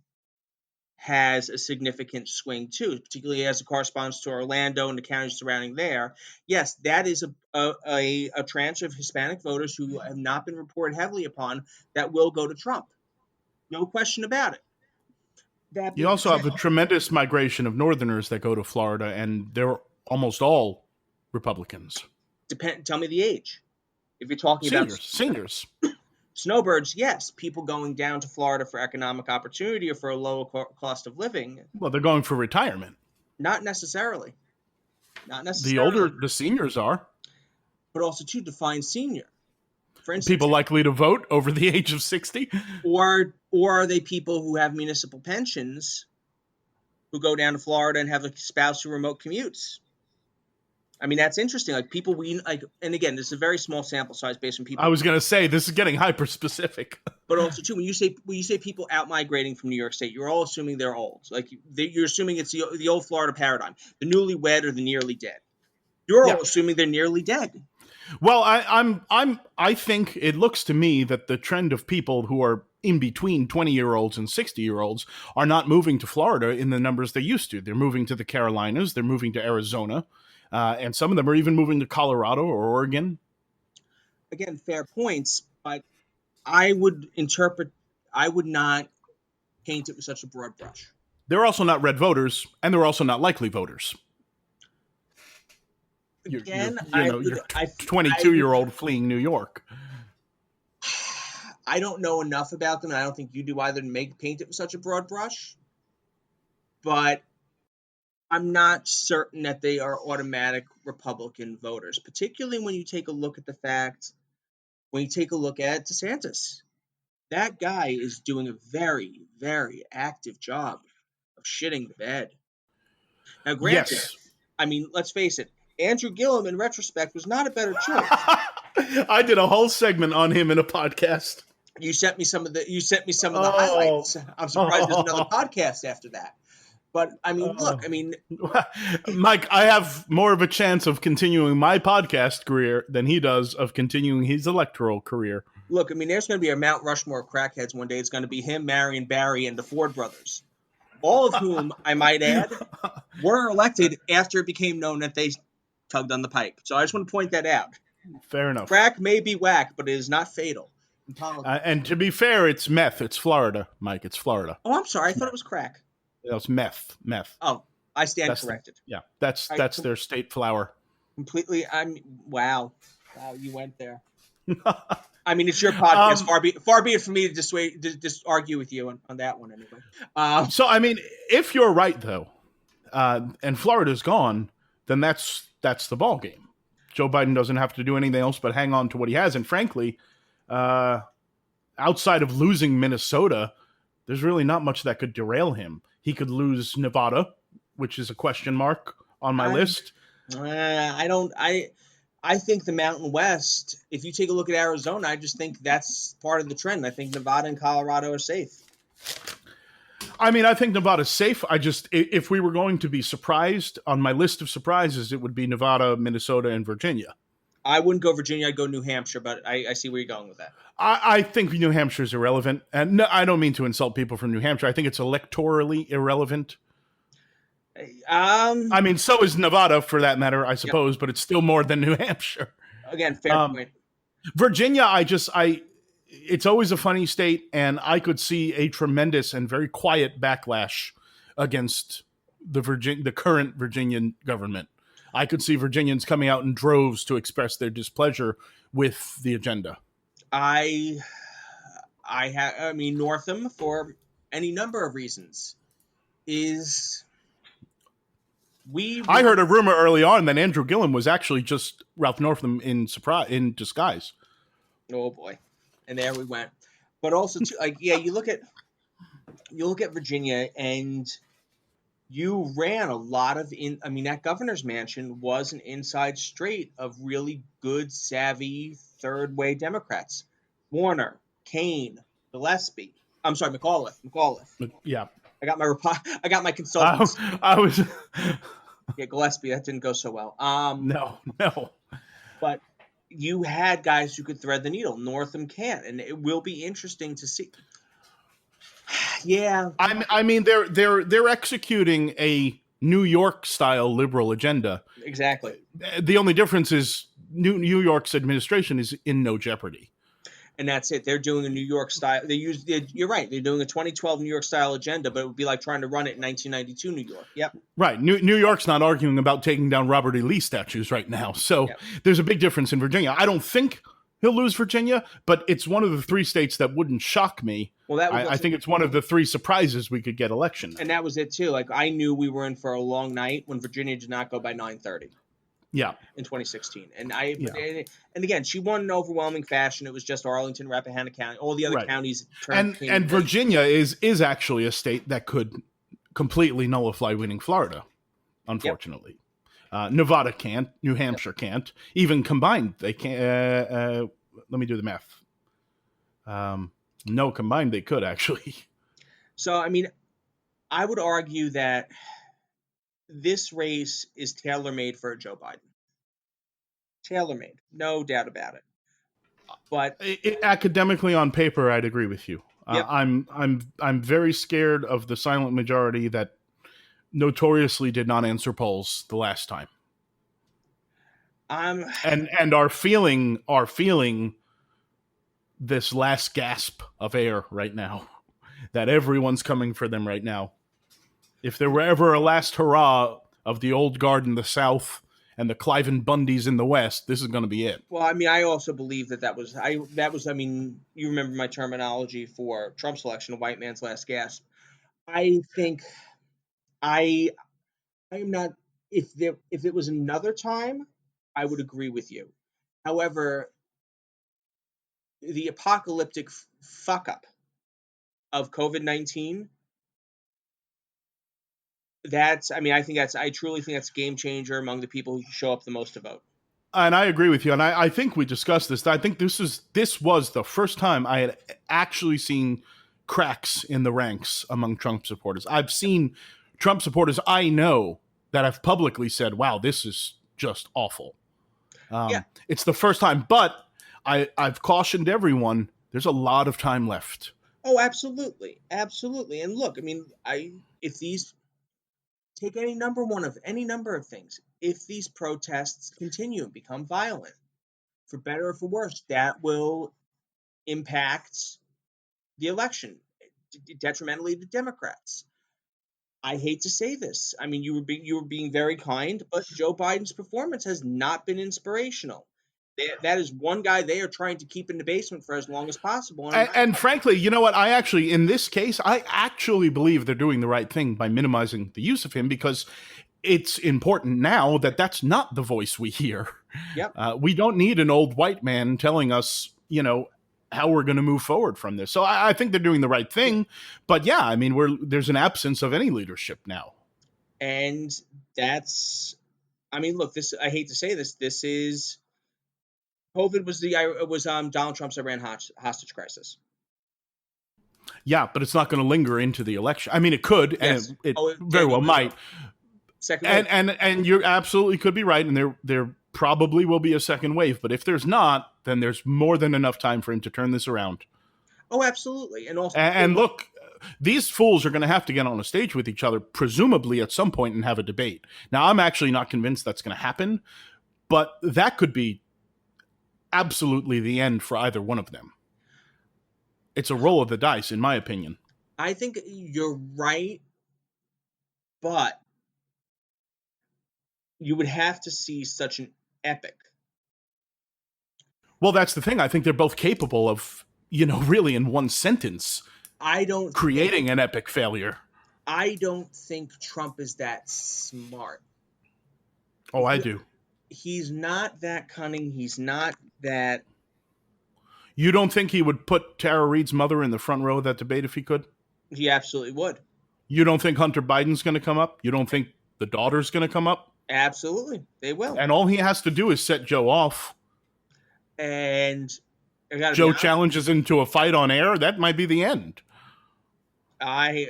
has a significant swing too, particularly as it corresponds to Orlando and the counties surrounding there. Yes, that is a tranche of Hispanic voters who have not been reported heavily upon that will go to Trump. No question about it. That You being also said, have a tremendous migration of Northerners that go to Florida, and they're almost all Republicans. tell me the age. If you're talking about Seniors. snowbirds, yes, people going down to Florida for economic opportunity or for a lower cost of living. Well, they're going for retirement. Not necessarily. The seniors are. But also to define senior. For instance, people likely to vote over the age of 60? Or are they people who have municipal pensions who go down to Florida and have a spouse who remote commutes? I mean, that's interesting. Like people and again, this is a very small sample size based on people. I was going to say this is getting hyper specific. But also too, when you say people out migrating from New York State, you're all assuming they're old. Like you're assuming it's the old Florida paradigm, the newlywed or the nearly dead. You're all assuming they're nearly dead. Well, I think it looks to me that the trend of people who are in between 20-year-olds and 60-year-olds are not moving to Florida in the numbers they used to. They're moving to the Carolinas. They're moving to Arizona. And some of them are even moving to Colorado or Oregon. Again, fair points, but I would not paint it with such a broad brush. They're also not red voters, and they're also not likely voters. Again, you're 22-year-old fleeing New York. I don't know enough about them, and I don't think you do either to paint it with such a broad brush. But I'm not certain that they are automatic Republican voters, particularly when you take a look at DeSantis. That guy is doing a very, very active job of shitting the bed. Now, granted, yes. I mean, let's face it, Andrew Gillum, in retrospect, was not a better choice. I did a whole segment on him in a podcast. You sent me some of the highlights. I'm surprised there's another podcast after that. But I mean, look, Mike, I have more of a chance of continuing my podcast career than he does of continuing his electoral career. Look, I mean, there's going to be a Mount Rushmore of crackheads one day. It's going to be him, Marion Barry, and the Ford brothers, all of whom, I might add, were elected after it became known that they tugged on the pipe. So I just want to point that out. Fair enough. Crack may be whack, but it is not fatal. And to be fair, it's meth. It's Florida, Mike. It's Florida. Oh, I'm sorry. I thought it was crack. It's meth. Oh, I stand corrected. That's their state flower. Completely. Wow, you went there. I mean, it's your podcast. Far be it for me to just argue with you on that one anyway. So, I mean, if you're right though, and Florida's gone, then that's the ball game. Joe Biden doesn't have to do anything else but hang on to what he has. And frankly, outside of losing Minnesota, there's really not much that could derail him. He could lose Nevada, which is a question mark on my list. I think the Mountain West, if you take a look at Arizona, I just think that's part of the trend. I think Nevada and Colorado are safe. I mean, I think Nevada's safe. If we were going to be surprised, on my list of surprises, it would be Nevada, Minnesota, and Virginia. I wouldn't go Virginia. I'd go New Hampshire, but I see where you're going with that. I think New Hampshire is irrelevant. And no, I don't mean to insult people from New Hampshire. I think it's electorally irrelevant. I mean, so is Nevada, for that matter, I suppose, but it's still more than New Hampshire. Again, fair point. Virginia, it's always a funny state, and I could see a tremendous and very quiet backlash against the current Virginian government. I could see Virginians coming out in droves to express their displeasure with the agenda. I mean, Northam, for any number of reasons, I heard a rumor early on that Andrew Gillum was actually just Ralph Northam in disguise. Oh boy, and there we went. But also, you look at Virginia, and you ran a lot of that governor's mansion was an inside straight of really good, savvy third way Democrats. Warner, Kane, Gillespie. I'm sorry, McAuliffe. Yeah. I got my consultants. I was. Yeah, Gillespie. That didn't go so well. No. But you had guys who could thread the needle. Northam can't, and it will be interesting to see. Yeah. I mean, they're executing a New York style liberal agenda. Exactly. The only difference is New York's administration is in no jeopardy. And that's it. They're doing a New York style. You're right. They're doing a 2012 New York style agenda, but it would be like trying to run it in 1992 New York. Yep. Right. New York's not arguing about taking down Robert E. Lee statues right now. So Yep. there's a big difference in Virginia. I don't think he'll lose Virginia, but it's one of the 3 states that wouldn't shock me. Well, I think it's one of the 3 surprises we could get election. And that was it too. Like, I knew we were in for a long night when Virginia did not go by 9:30. Yeah. In 2016. And again, she won in overwhelming fashion. It was just Arlington, Rappahannock County, all the other counties. And Virginia is actually a state that could completely nullify winning Florida, unfortunately. Yep. Nevada can't. New Hampshire can't. Even combined, they can't. Let me do the math. No, combined they could, actually. So, I mean, I would argue that this race is tailor-made for Joe Biden. Tailor-made, no doubt about it. But academically on paper, I'd agree with you. Yep. I'm very scared of the silent majority that notoriously did not answer polls the last time. And are feeling this last gasp of air right now, that everyone's coming for them right now. If there were ever a last hurrah of the old guard in the South and the Clive and Bundys in the West, this is going to be it. Well, I mean, I also believe that was, I mean, you remember my terminology for Trump's election, a white man's last gasp. I think I am not, if it was another time, I would agree with you. However, the apocalyptic fuck up of COVID-19, I truly think that's a game changer among the people who show up the most to vote. And I agree with you. And I think we discussed this. I think this was the first time I had actually seen cracks in the ranks among Trump supporters. I've seen Trump supporters I know that have publicly said, wow, this is just awful. It's the first time. But I've cautioned everyone, there's a lot of time left. Oh, absolutely. Absolutely. And look, I mean, take any number of things. If these protests continue and become violent, for better or for worse, that will impact the election detrimentally to Democrats. I hate to say this. I mean, you were being very kind, but Joe Biden's performance has not been inspirational. That is one guy they are trying to keep in the basement for as long as possible. And frankly, you know what? In this case, I actually believe they're doing the right thing by minimizing the use of him, because it's important now that that's not the voice we hear. Yep. We don't need an old white man telling us, how we're going to move forward from this. So I think they're doing the right thing. But yeah, I mean, there's an absence of any leadership now. And look, I hate to say this. This is COVID was Donald Trump's Iran hostage crisis. Yeah, but it's not going to linger into the election. I mean, it could, yes. and it very well might. Second wave. And you absolutely could be right, and there probably will be a second wave. But if there's not, then there's more than enough time for him to turn this around. Oh, absolutely. And also, and look, these fools are going to have to get on a stage with each other, presumably at some point, and have a debate. Now, I'm actually not convinced that's going to happen, but that could be absolutely the end for either one of them. It's a roll of the dice, in my opinion. I think you're right, but you would have to see such an epic. Well, that's the thing. I think they're both capable of, really in one sentence, creating an epic failure. I don't think Trump is that smart. Oh, I do. He's not that cunning. He's not that. You don't think he would put Tara Reade's mother in the front row of that debate if he could? He absolutely would. You don't think Hunter Biden's going to come up? You don't think the daughter's going to come up? Absolutely. They will. And all he has to do is set Joe off. And Joe challenges into a fight on air. That might be the end. I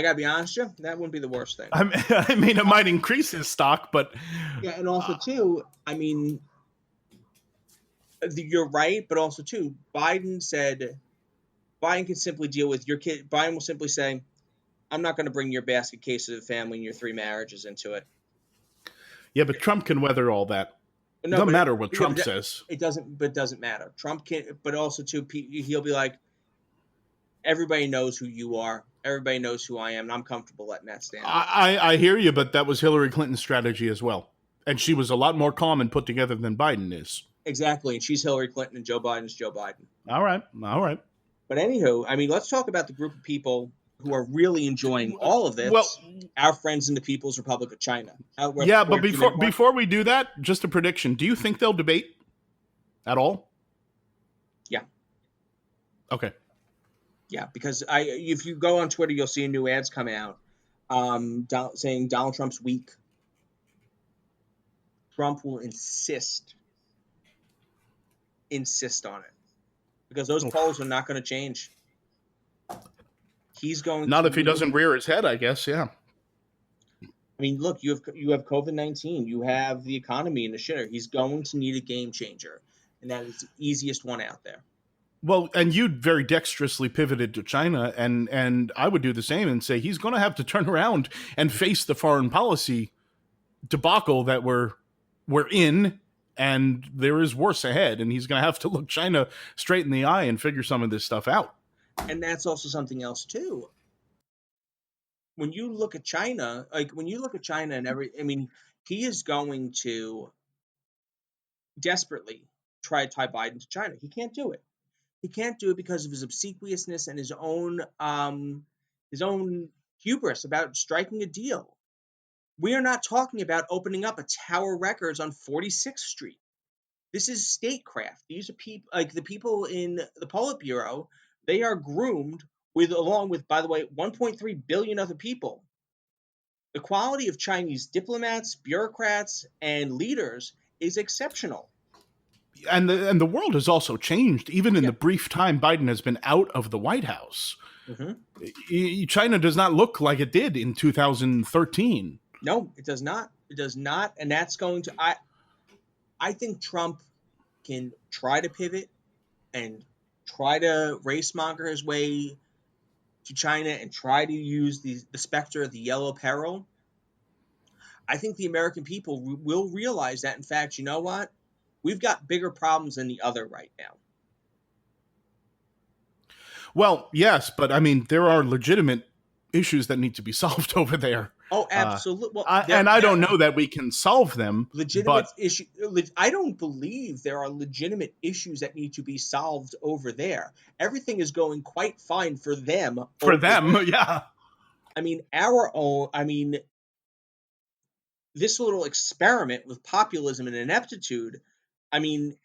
gotta be honest, Joe. That wouldn't be the worst thing. I mean, it might increase his stock, but yeah, and also too, I mean, you're right, but also too, Biden said Biden can simply deal with your kid. Biden will simply say, I'm not going to bring your basket case of the family and your 3 marriages into it. Yeah, but Trump can weather all that. It No, doesn't but matter what yeah, Trump says. it doesn't. But it doesn't matter. Trump can, but also too, he'll be like, everybody knows who you are. Everybody knows who I am, and I'm comfortable letting that stand. I hear you, but that was Hillary Clinton's strategy as well. And she was a lot more calm and put together than Biden is. Exactly, and she's Hillary Clinton, and Joe Biden's Joe Biden. All right. All right. But anywho, I mean, let's talk about the group of people who are really enjoying all of Well, this. Our friends in the People's Republic of China. yeah, but Or do you make one? before we do that, just a prediction. Do you think they'll debate at all? Yeah. Okay. Yeah, because if you go on Twitter, you'll see new ads come out saying Donald Trump's weak. Trump will insist on it because those polls are not going to change. He's going Not to, if he doesn't rear his head, I guess. Yeah. I mean, look, you have COVID-19, you have the economy in the shitter. He's going to need a game changer, and that is the easiest one out there. Well, and you very dexterously pivoted to China, and I would do the same and say he's going to have to turn around and face the foreign policy debacle that we're in, and there is worse ahead, and he's going to have to look China straight in the eye and figure some of this stuff out. And that's also something else too. When you look at China, I mean, he is going to desperately try to tie Biden to China. He can't do it. He can't do it because of his obsequiousness and his own hubris about striking a deal. We are not talking about opening up a Tower Records on 46th Street. This is statecraft. These are people like the people in the Politburo. They are groomed along with, by the way, 1.3 billion other people. The quality of Chinese diplomats, bureaucrats, and leaders is exceptional. And the world has also changed, even in the brief time Biden has been out of the White House. Mm-hmm. China does not look like it did in 2013. No, it does not. It does not, and that's going to. I think Trump can try to pivot and try to race-monger his way to China and try to use the specter of the yellow peril. I think the American people will realize that, in fact, you know what? We've got bigger problems than the other right now. Well, yes, but I mean, there are legitimate issues that need to be solved over there. Oh, absolutely. Well, I don't know that we can solve them. Legitimate issue. I don't believe there are legitimate issues that need to be solved over there. Everything is going quite fine for them. Yeah. I mean, this little experiment with populism and ineptitude, I mean,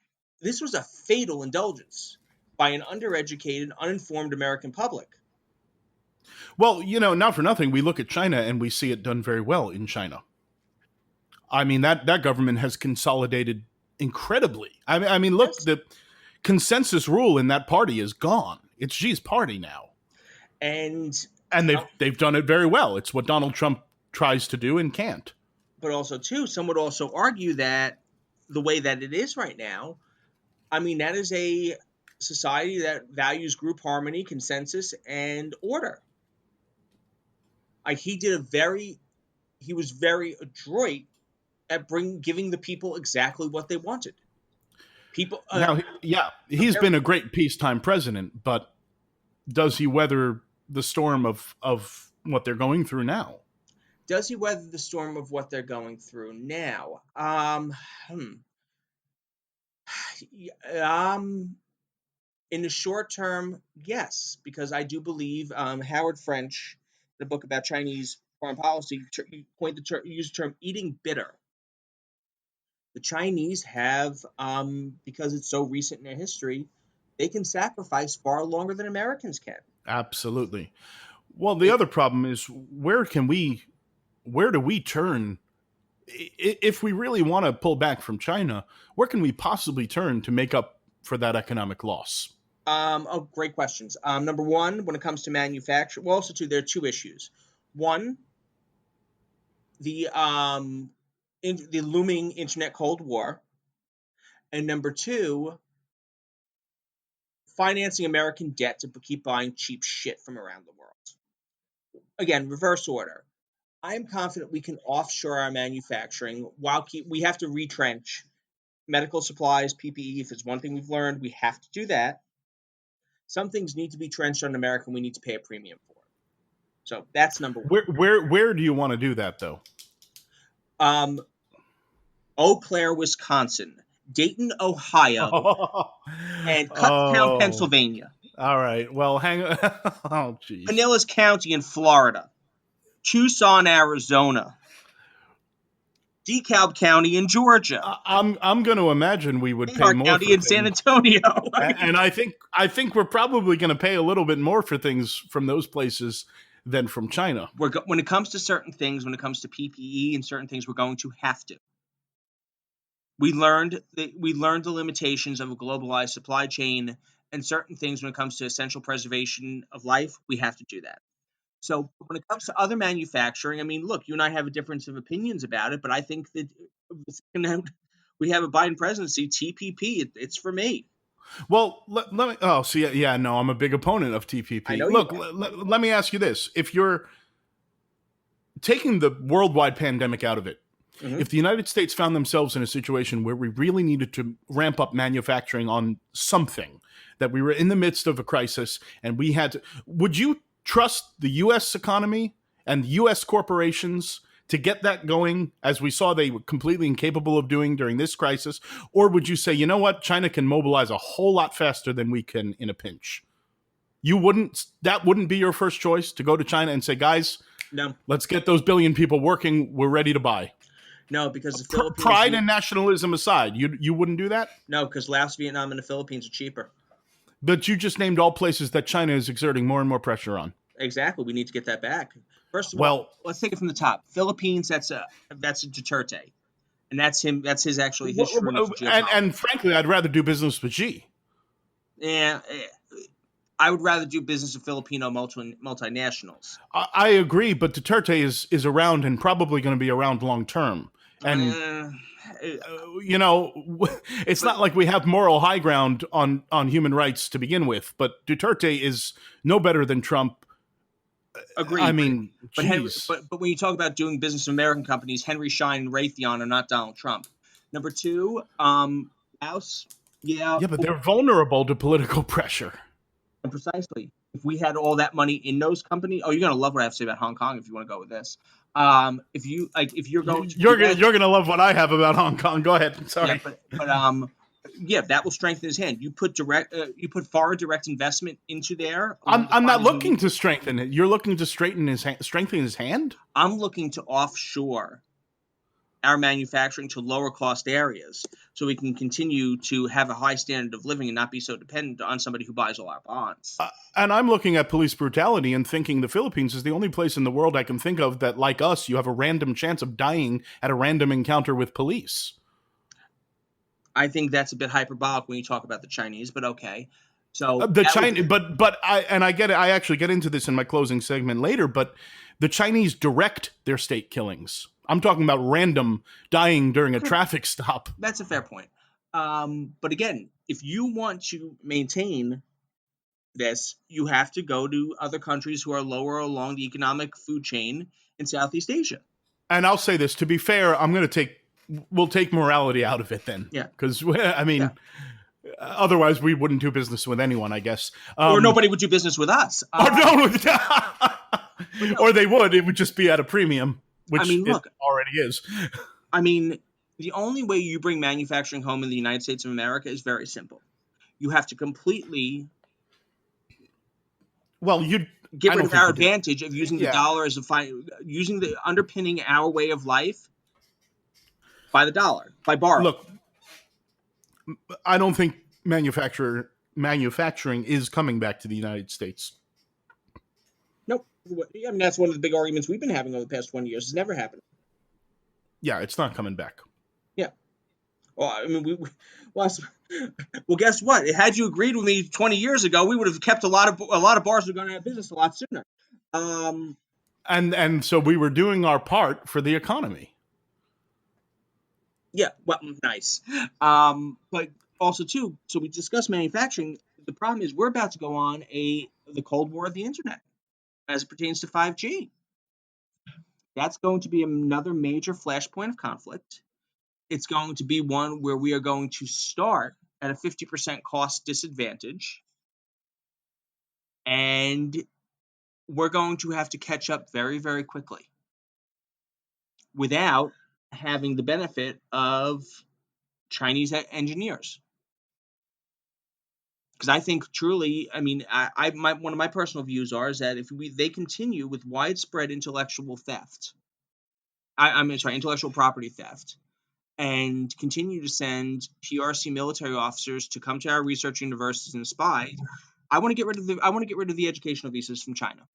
this was a fatal indulgence by an undereducated, uninformed American public. Well, not for nothing, we look at China and we see it done very well in China. I mean, that government has consolidated incredibly. I mean, look, the consensus rule in that party is gone. It's Xi's party now. And they've done it very well. It's what Donald Trump tries to do and can't. But also, too, some would also argue that the way that it is right now, I mean, that is a society that values group harmony, consensus, and order. He was very adroit at giving the people exactly what they wanted. People. He's been a great peacetime president, but does he weather the storm of what they're going through now? Does he weather the storm of what they're going through now? In the short term, yes, because I do believe Howard French, the book about Chinese foreign policy, used the term "eating bitter." The Chinese have, because it's so recent in their history, they can sacrifice far longer than Americans can. Absolutely. Well, the other problem is where do we turn if we really want to pull back from China? Where can we possibly turn to make up for that economic loss? Great questions. Number one, when it comes to manufacturing, well, also there are two issues. One, the looming internet Cold War, and number two, financing American debt to keep buying cheap shit from around the world. Again, reverse order. I'm confident we can offshore our manufacturing while we have to retrench medical supplies, PPE. If it's one thing we've learned, we have to do that. Some things need to be trenched on America, and we need to pay a premium for it. So that's number one. Where do you want to do that though? Eau Claire, Wisconsin, Dayton, Ohio, and Kutztown, Pennsylvania. All right. Well, hang on. Oh, geez. Pinellas County in Florida, Tucson, Arizona, DeKalb County in Georgia. I'm going to imagine we would pay more County for in San Antonio. And I think we're probably going to pay a little bit more for things from those places than from China. When it comes to certain things, when it comes to PPE and certain things, we're going to have to. We learned the limitations of a globalized supply chain and certain things when it comes to essential preservation of life. We have to do that. So when it comes to other manufacturing, I mean, look, you and I have a difference of opinions about it, but I think that we have a Biden presidency, TPP, it's for me. Well, let me. Oh, see, yeah, no, I'm a big opponent of TPP. I know. Look, let me ask you this: if you're taking the worldwide pandemic out of it, if the United States found themselves in a situation where we really needed to ramp up manufacturing on something, that we were in the midst of a crisis, and we had to, would you trust the U.S. economy and U.S. corporations to get that going, as we saw they were completely incapable of doing during this crisis? Or would you say, you know what, China can mobilize a whole lot faster than we can in a pinch? That wouldn't be your first choice, to go to China and say, guys, no, let's get those billion people working. We're ready to buy. No, because the Philippines, pride and nationalism aside, you wouldn't do that? No, because Laos, Vietnam, and the Philippines are cheaper. But you just named all places that China is exerting more and more pressure on. Exactly. We need to get that back. First of all, let's take it from the top. Philippines, that's a Duterte. And that's him. That's his actually history. And frankly, I'd rather do business with Xi. Yeah, I would rather do business with Filipino multinationals. I agree, but Duterte is around and probably going to be around long term. And it's not like we have moral high ground on human rights to begin with. But Duterte is no better than Trump. Agreed. I mean, but when you talk about doing business with American companies, Henry Schein and Raytheon are not Donald Trump. Number two, Laos. Yeah, but they're vulnerable to political pressure. Precisely. If we had all that money in those companies, you're gonna love what I have to say about Hong Kong. If you want to go with this, if you're going, you're gonna love what I have about Hong Kong. Go ahead. Sorry, that will strengthen his hand. You put foreign direct investment into there. I'm not looking to strengthen it. You're looking to strengthen his hand. I'm looking to offshore our manufacturing to lower cost areas so we can continue to have a high standard of living and not be so dependent on somebody who buys all our bonds. And I'm looking at police brutality and thinking the Philippines is the only place in the world I can think of that, like us, you have a random chance of dying at a random encounter with police. I think that's a bit hyperbolic when you talk about the Chinese, but okay. So I get it. I actually get into this in my closing segment later, but the Chinese direct their state killings. I'm talking about random dying during a traffic stop. That's a fair point. But again, if you want to maintain this, you have to go to other countries who are lower along the economic food chain in Southeast Asia. And I'll say this, to be fair, we'll take morality out of it then. Yeah. Because, otherwise we wouldn't do business with anyone, I guess. Or nobody would do business with us. Or they would. It would just be at a premium. Which it already is. I mean, the only way you bring manufacturing home in the United States of America is very simple. You have to completely get rid of our advantage of using the dollar as using the underpinning our way of life by the dollar, by borrowing. Look, I don't think manufacturing is coming back to the United States. Nope. I mean, that's one of the big arguments we've been having over the past 20 years. It's never happened. Yeah, it's not coming back. Yeah. Well, I mean, guess what? Had you agreed with me 20 years ago, we would have kept a lot of bars were going to have business a lot sooner. And so we were doing our part for the economy. Yeah. Well, nice. But also too, so we discussed manufacturing. The problem is we're about to go on the Cold War of the internet as it pertains to 5G. That's going to be another major flashpoint of conflict. It's going to be one where we are going to start at a 50% cost disadvantage, and we're going to have to catch up very, very quickly without having the benefit of Chinese engineers. Because I think truly, I mean, one of my personal views is that if they continue with widespread intellectual theft, intellectual property theft, and continue to send PRC military officers to come to our research universities and spy, I want to get rid of the educational visas from China.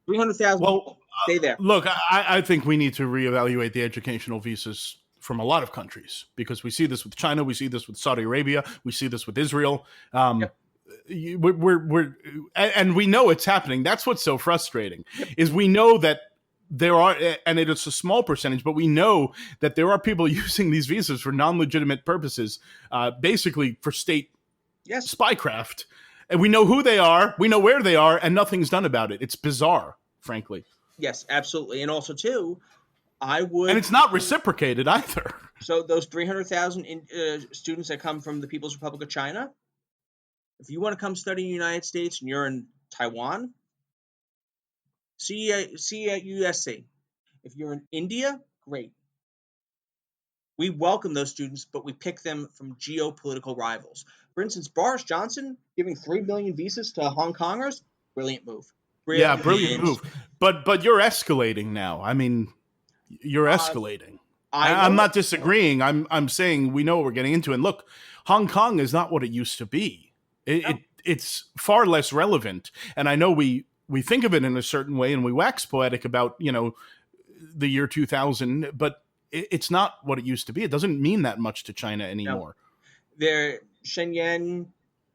300,000 Well, stay there. Look, I think we need to reevaluate the educational visas from a lot of countries, because we see this with China, we see this with Saudi Arabia, we see this with Israel. Yep. And we know it's happening. That's what's so frustrating, is we know that there are, and it's a small percentage, but we know that there are people using these visas for non-legitimate purposes, basically for state spycraft. And we know who they are, we know where they are, and nothing's done about it. It's bizarre, frankly. Yes, absolutely. And also, too, and it's not reciprocated either. So those 300,000 students that come from the People's Republic of China, if you want to come study in the United States and you're in Taiwan, see at USC. If you're in India, great. We welcome those students, but we pick them from geopolitical rivals. For instance, Boris Johnson giving 3 million visas to Hong Kongers, brilliant move. Brilliant move. But you're escalating now. I mean, you're escalating. I'm not disagreeing. I'm saying we know what we're getting into. And look, Hong Kong is not what it used to be. It's far less relevant. And I know we think of it in a certain way, and we wax poetic about, the year 2000, but it's not what it used to be. It doesn't mean that much to China anymore. They're Shenyang,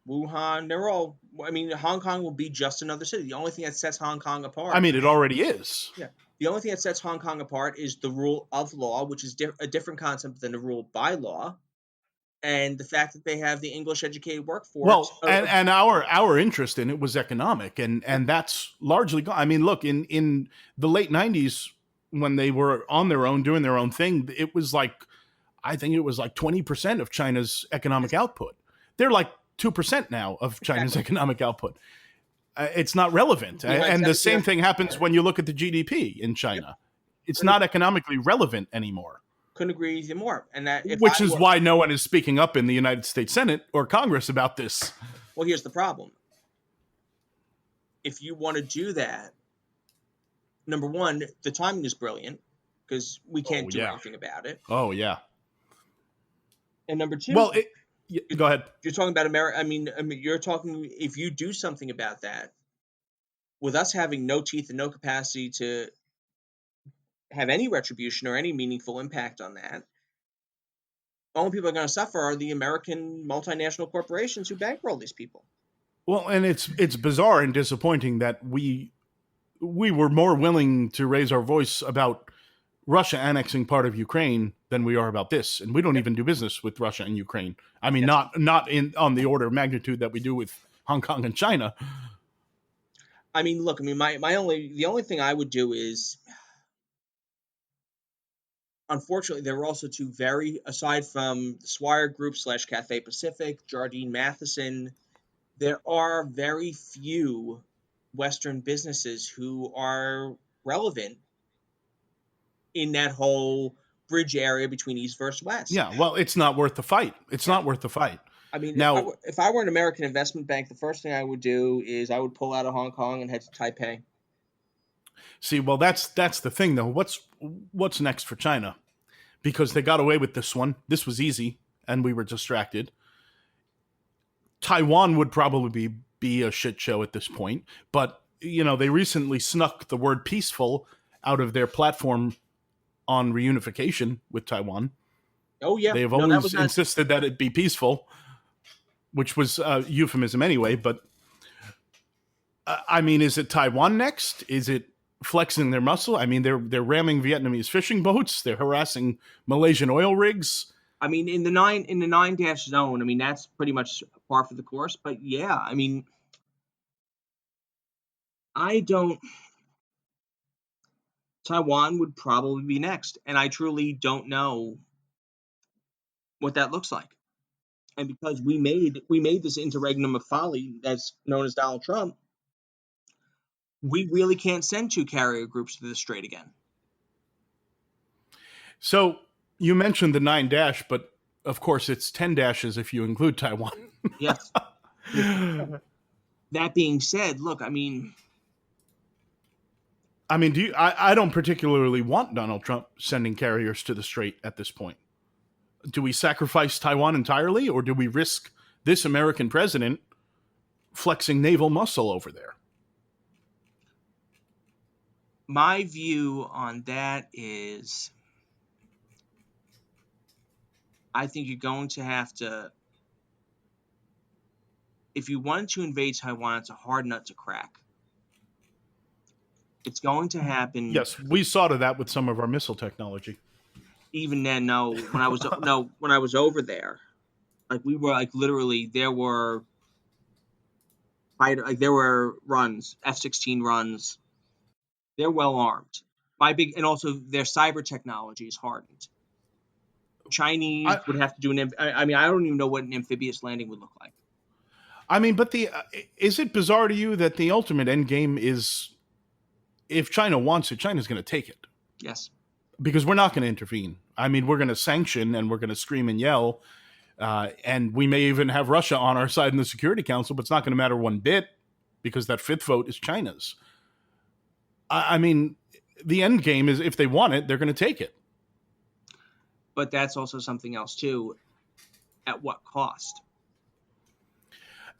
Wuhan, they're all, Hong Kong will be just another city. The only thing that sets Hong Kong apart. It already is. Yeah. The only thing that sets Hong Kong apart is the rule of law, which is a different concept than the rule by law, and the fact that they have the English-educated workforce. Well, and our interest in it was economic, and that's largely gone. Look, in the late 90s, when they were on their own, doing their own thing, it was I think it was 20% of China's economic output. They're 2% now of China's economic output. It's not relevant. And the same thing happens when you look at the GDP in China. Yep. It's not economically relevant anymore. Couldn't agree with you more. And which is why no one is speaking up in the United States Senate or Congress about this. Well, here's the problem. If you want to do that, number one, the timing is brilliant, because we can't do anything about it. Oh, yeah. And number two, well, go ahead. You're talking about America. You're talking, if you do something about that, with us having no teeth and no capacity to have any retribution or any meaningful impact on that, the only people are going to suffer are the American multinational corporations who bankroll these people. Well, and it's bizarre and disappointing that we were more willing to raise our voice about Russia annexing part of Ukraine than we are about this, and we don't even do business with Russia and Ukraine. Not on the order of magnitude that we do with Hong Kong and China. Look, the only thing I would do is, unfortunately, there were also two aside from the Swire Group / Cathay Pacific, Jardine Matheson, there are very few Western businesses who are relevant in that whole bridge area between East versus West. Yeah, well, it's not worth the fight. It's not worth the fight. Now, if I were an American investment bank, the first thing I would do is I would pull out of Hong Kong and head to Taipei. See, well, that's the thing, though. What's next for China? Because they got away with this one. This was easy, and we were distracted. Taiwan would probably be a shit show at this point, but they recently snuck the word peaceful out of their platform on reunification with Taiwan. Oh, yeah. They've always insisted that it be peaceful, which was a euphemism anyway. But, is it Taiwan next? Is it flexing their muscle? They're ramming Vietnamese fishing boats. They're harassing Malaysian oil rigs. In the 9-dash zone, that's pretty much par for the course. But yeah, I mean, I don't. Taiwan would probably be next, and I truly don't know what that looks like. And because we made this interregnum of folly that's known as Donald Trump, we really can't send two carrier groups to the strait again. So you mentioned the 9 dash, but of course it's 10 dashes if you include Taiwan. Yes. That being said, look, I mean, I don't particularly want Donald Trump sending carriers to the strait at this point. Do we sacrifice Taiwan entirely, or do we risk this American president flexing naval muscle over there? my view on that is I think you're going to have to, if you wanted to invade Taiwan, it's a hard nut to crack. It's going to happen. Yes, we saw to that with some of our missile technology. Even then, no. When I was when I was over there, like we were like literally there were there were runs, F-16 runs. They're well armed. And also their cyber technology is hardened. Chinese would have to do I mean, I don't even know what an amphibious landing would look like. I mean, but is it bizarre to you that the ultimate end game is, if China wants it, China's going to take it? Yes. Because we're not going to intervene. I mean, we're going to sanction and we're going to scream and yell, and we may even have Russia on our side in the Security Council, but it's not going to matter one bit because that fifth vote is China's. I mean, the end game is, if they want it, they're going to take it. But that's also something else too. At what cost?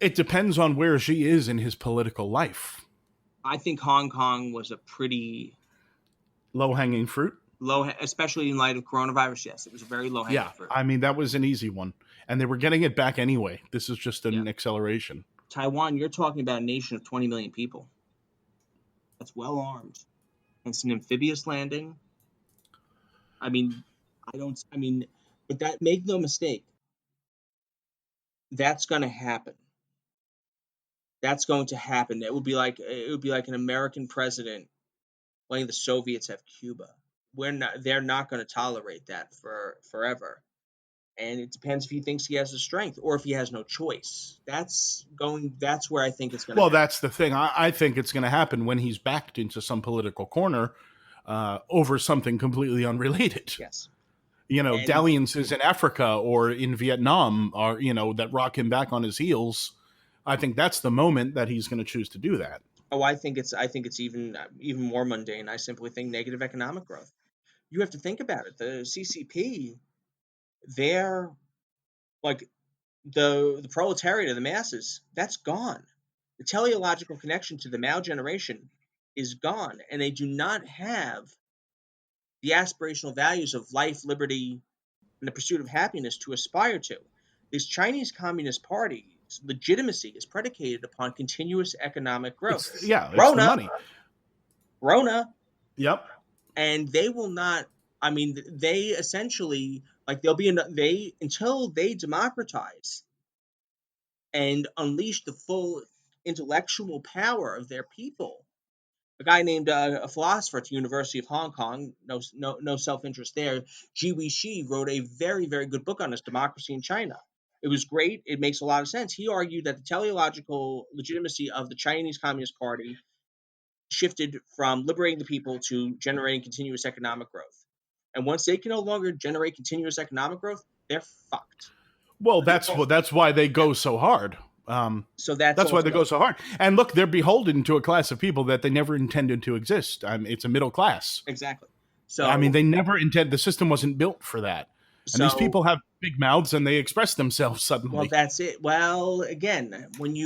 It depends on where Xi is in his political life. I think Hong Kong was a pretty low-hanging fruit. Especially in light of coronavirus. Yes, it was a very low-hanging fruit. I mean, that was an easy one. And they were getting it back anyway. This is just an acceleration. Taiwan, you're talking about a nation of 20 million people. That's well armed. It's an amphibious landing. I mean, but that, make no mistake, that's going to happen. That's going to happen. It would be like an American president letting the Soviets have Cuba. They're not going to tolerate that for forever. And it depends if he thinks he has the strength or if he has no choice. That's where I think it's going to happen. That's the thing. I think it's going to happen when he's backed into some political corner over something completely unrelated. Yes. Dalliances in Africa or in Vietnam are, that rock him back on his heels. I think that's the moment that he's going to choose to do that. Oh, I think it's even more mundane. I simply think negative economic growth. You have to think about it. The CCP, they're like the proletariat of the masses. That's gone. The teleological connection to the Mao generation is gone, and they do not have the aspirational values of life, liberty, and the pursuit of happiness to aspire to. This Chinese Communist Party's legitimacy is predicated upon continuous economic growth. It's the money. Rona. Yep. And they will not. I mean, they essentially until they democratize and unleash the full intellectual power of their people. A guy named a philosopher at the University of Hong Kong, no self-interest there, Ji Weixi, wrote a very, very good book on this, Democracy in China. It was great. It makes a lot of sense. He argued that the teleological legitimacy of the Chinese Communist Party shifted from liberating the people to generating continuous economic growth. And once they can no longer generate continuous economic growth, they're fucked. Well, that's why they go so hard. So that's why they go so hard. And look, they're beholden to a class of people that they never intended to exist. It's a middle class. Exactly. So they never intended. The system wasn't built for that. And these people have big mouths and they express themselves suddenly. Well, that's it. Well, again, when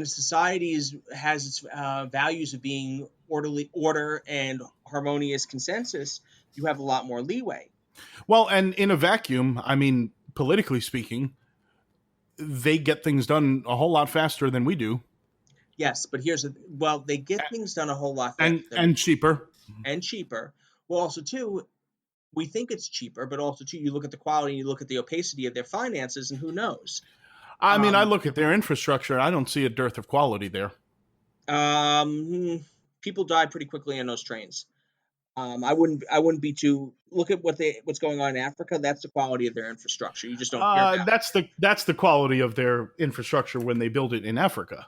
a society has its values of being order and harmonious consensus, you have a lot more leeway. Well, and in a vacuum, politically speaking, they get things done a whole lot faster than we do. Yes, but they get things done a whole lot faster and cheaper. And cheaper. Well, also too, We think it's cheaper, but also too, you look at the quality, and you look at the opacity of their finances, and who knows? I mean, I Um, look at their infrastructure. I don't see a dearth of quality there. People die pretty quickly on those trains. I wouldn't be too look at what's going on in Africa. That's the quality of their infrastructure. You just don't hear about it. That's the quality of their infrastructure when they build it in Africa.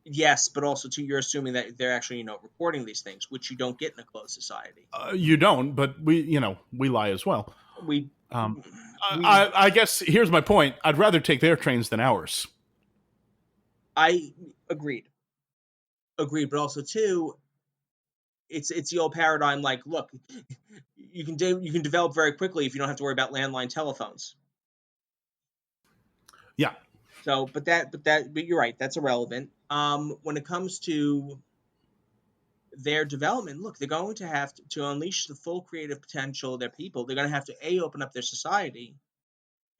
Yes, but also too, you're assuming that they're actually reporting these things, which you don't get in a closed society. You don't, but we lie as well. We Um, we I guess here's my point. I'd rather take their trains than ours. I agreed, but also too, it's the old paradigm. Like, look, you can develop very quickly if you don't have to worry about landline telephones. Yeah. So, but you're right. That's irrelevant. When it comes to their development, look, they're going to have to unleash the full creative potential of their people. They're going to have to open up their society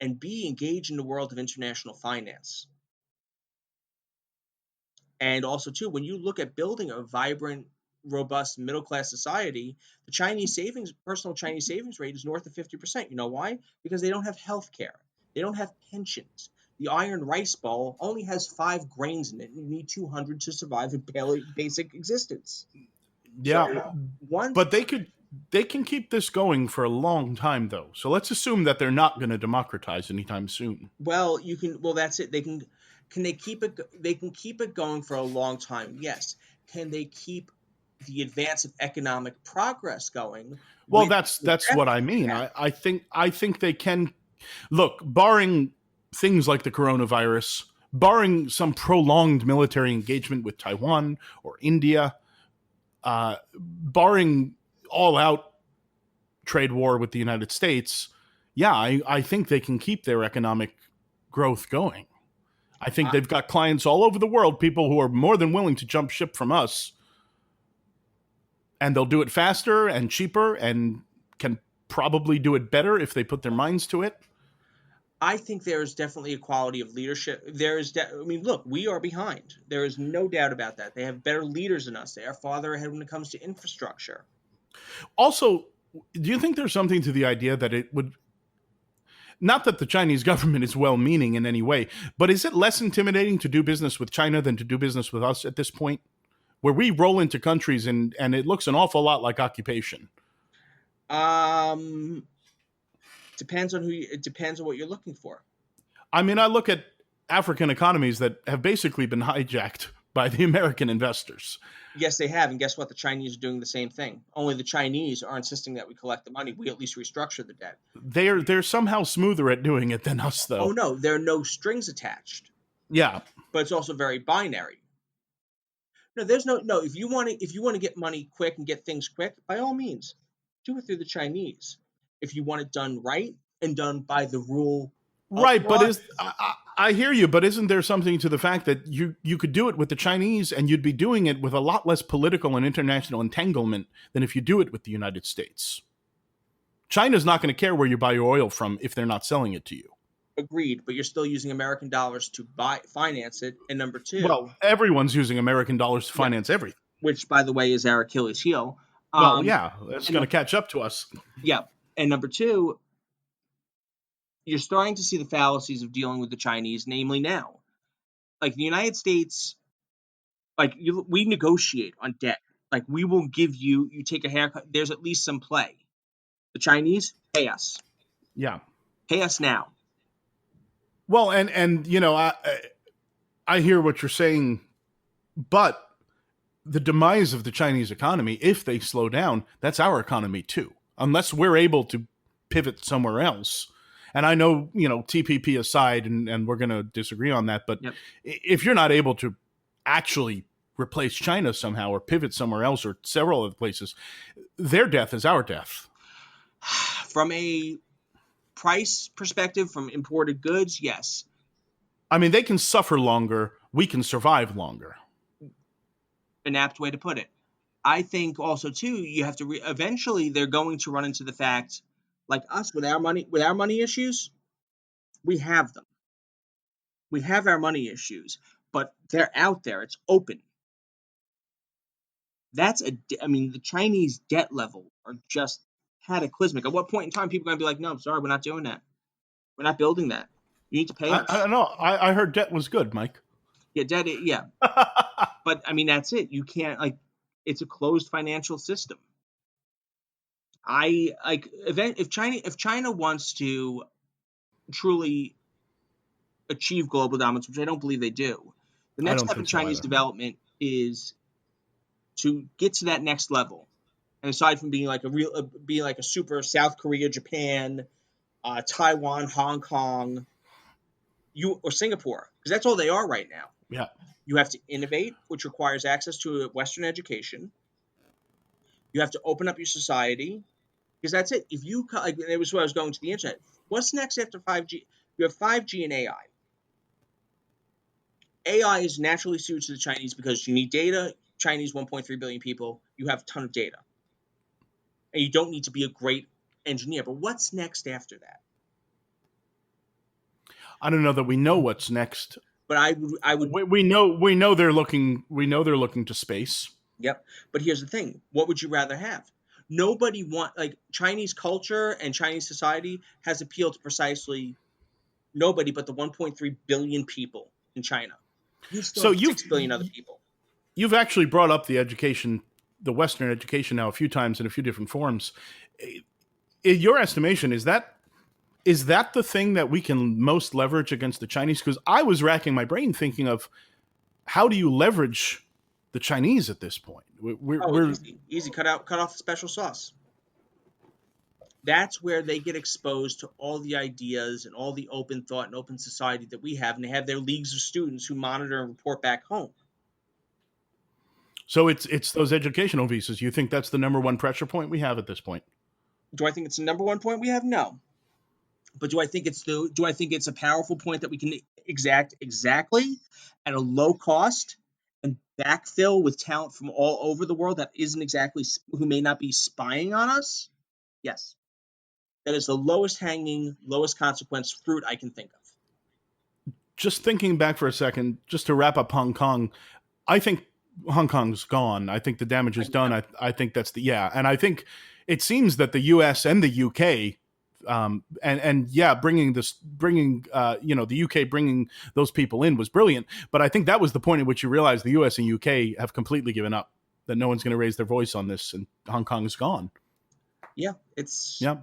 and b engage in the world of international finance. And also too, when you look at building a vibrant, robust middle class society, the personal Chinese savings rate is north of 50%. You know why? Because they don't have health care, they don't have pensions. The iron rice bowl only has 5 grains in it, and you need 200 to survive a basic existence. Yeah. So once, But they can keep this going for a long time though. So let's assume that they're not going to democratize anytime soon. well, you can, well, that's it. Can they keep it? They can keep it going for a long time. Yes. Can they keep the advance of economic progress going Well, with that's the that's what I deficit mean. cap? I think they can look, barring things like the coronavirus, barring some prolonged military engagement with Taiwan or India, barring all out trade war with the United States, yeah, I think they can keep their economic growth going. I think I, they've got clients all over the world, people who are more than willing to jump ship from us, and they'll do it faster and cheaper and can probably do it better if they put their minds to it. I think there is definitely a quality of leadership. I mean, look, we are behind. There is no doubt about that. They have better leaders than us. They are farther ahead when it comes to infrastructure. Also, do you think there's something to the idea that it would, not that the Chinese government is well meaning in any way, but is it less intimidating to do business with China than to do business with us at this point? Where we roll into countries and it looks an awful lot like occupation. Um, it depends on what you're looking for. I mean, I look at African economies that have basically been hijacked by the American investors. Yes, they have, and guess what? The Chinese are doing the same thing. Only the Chinese are insisting that we collect the money. We at least restructure the debt. They're somehow smoother at doing it than us, Oh though. no, there are no strings attached, Yeah, but it's also very binary. No, there's no. If you want to get money quick and get things quick, by all means, do it through the Chinese. If you want it done right and done by the rule of right. But law, I hear you, but isn't there something to the fact that you could do it with the Chinese and you'd be doing it with a lot less political and international entanglement than if you do it with the United States? China's not going to care where you buy your oil from if they're not selling it to you. agreed, but you're still using American dollars to finance it. And number two, Well, everyone's using American dollars to yeah, finance everything. which by the way is our Achilles heel. Well, Um, yeah, that's and going to catch up to us. yeah, and number two, you're starting to see the fallacies of dealing with the Chinese, namely now, like the United States, we negotiate on debt. Like we will give you, you take a haircut. There's at least some play. The Chinese Yeah. pay us now. Well, and I hear what you're saying, but the demise of the Chinese economy, if they slow down, that's our economy too. Unless we're able to pivot somewhere else. And I know, TPP aside, and we're going to disagree on that, but Yep. if you're not able to actually replace China somehow or pivot somewhere else or several other places, their death is our death. From a price perspective, from imported goods, yes. I mean, they can suffer longer. We can survive longer. An apt way to put it. I think also too, you have to eventually they're going to run into the fact, like us with our money issues, we have them. We have our money issues, but they're out there. It's open. I mean, the Chinese debt level are just cataclysmic. At what point in time people are going to be like, no, I'm sorry, we're not doing that. We're not building that. You need to pay I us. don't know. I heard debt was good, Mike. Yeah, debt. Yeah, but I mean that's it. You can't like. It's a closed financial system. I like if China wants to truly achieve global dominance, which I don't believe they do, the I next don't step in think so Chinese either. development is to get to that next level. And aside from being like being like a super South Korea, Japan, Taiwan, Hong Kong, or Singapore, because that's all they are right now. Yeah. You have to innovate, which requires access to a Western education. You have to open up your society, because that's it. If you like, it was what I was going to the internet. What's next after 5G? You have 5G and AI. AI is naturally suited to the Chinese because you need data. Chinese 1.3 billion people, you have a ton of data, and you don't need to be a great engineer. But what's next after that? I don't know that we know what's next. But I would, We know they're looking to space. yep. But here's the thing: what would you rather have? Nobody want like Chinese culture and Chinese society has appealed to precisely nobody but the 1.3 billion people in China. You still So have 6 billion other people. you've actually brought up the education, the Western education now a few times in a few different forms. In your estimation, is that the thing that we can most leverage against the Chinese? Because I was racking my brain thinking of how do you leverage the Chinese at this point? Oh, We're easy, easy. Cut off the special sauce. That's where they get exposed to all the ideas and all the open thought and open society that we have, and they have their leagues of students who monitor and report back home. so it's those educational visas. You think that's the number one pressure point we have at this point? Do I think it's the number one point we have? No. But do I think it's a powerful point that we can exact exactly at a low cost and backfill with talent from all over the world that isn't exactly who may not be spying on us? Yes. That is the lowest hanging, lowest consequence fruit I can think of. Just thinking back for a second, just to wrap up Hong Kong, I think Hong Kong's gone. I think the damage is done. I think that's and I think it seems that the U.S. and the U.K. And yeah, bringing the UK bringing those people in was brilliant. But I think that was the point at which you realize the US and UK have completely given up. That no one's going to raise their voice on this, and Hong Kong is gone. Yeah, it's Yeah.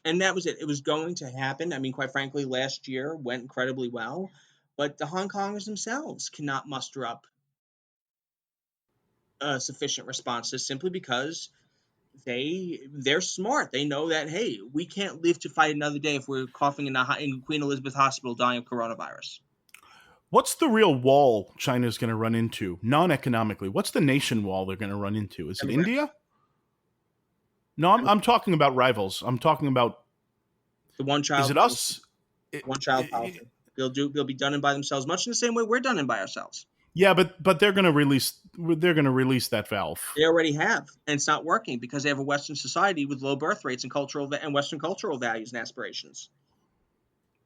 and that was it. It was going to happen. I mean, quite frankly, last year went incredibly well, but the Hong Kongers themselves cannot muster up sufficient responses simply because they're smart. They know that hey, we can't live to fight another day if we're coughing in Queen Elizabeth Hospital dying of coronavirus. What's the real wall China's going to run into, non-economically? What's the nation wall they're going to run into? Is it Demographics. India? No, I'm talking about rivals. I'm talking about, The one is child it policy. us? It- One child it- policy. They'll be done in by themselves, much in the same way we're done in by ourselves. yeah, but they're going to release that valve. They already have, and it's not working because they have a Western society with low birth rates and Western cultural values and aspirations.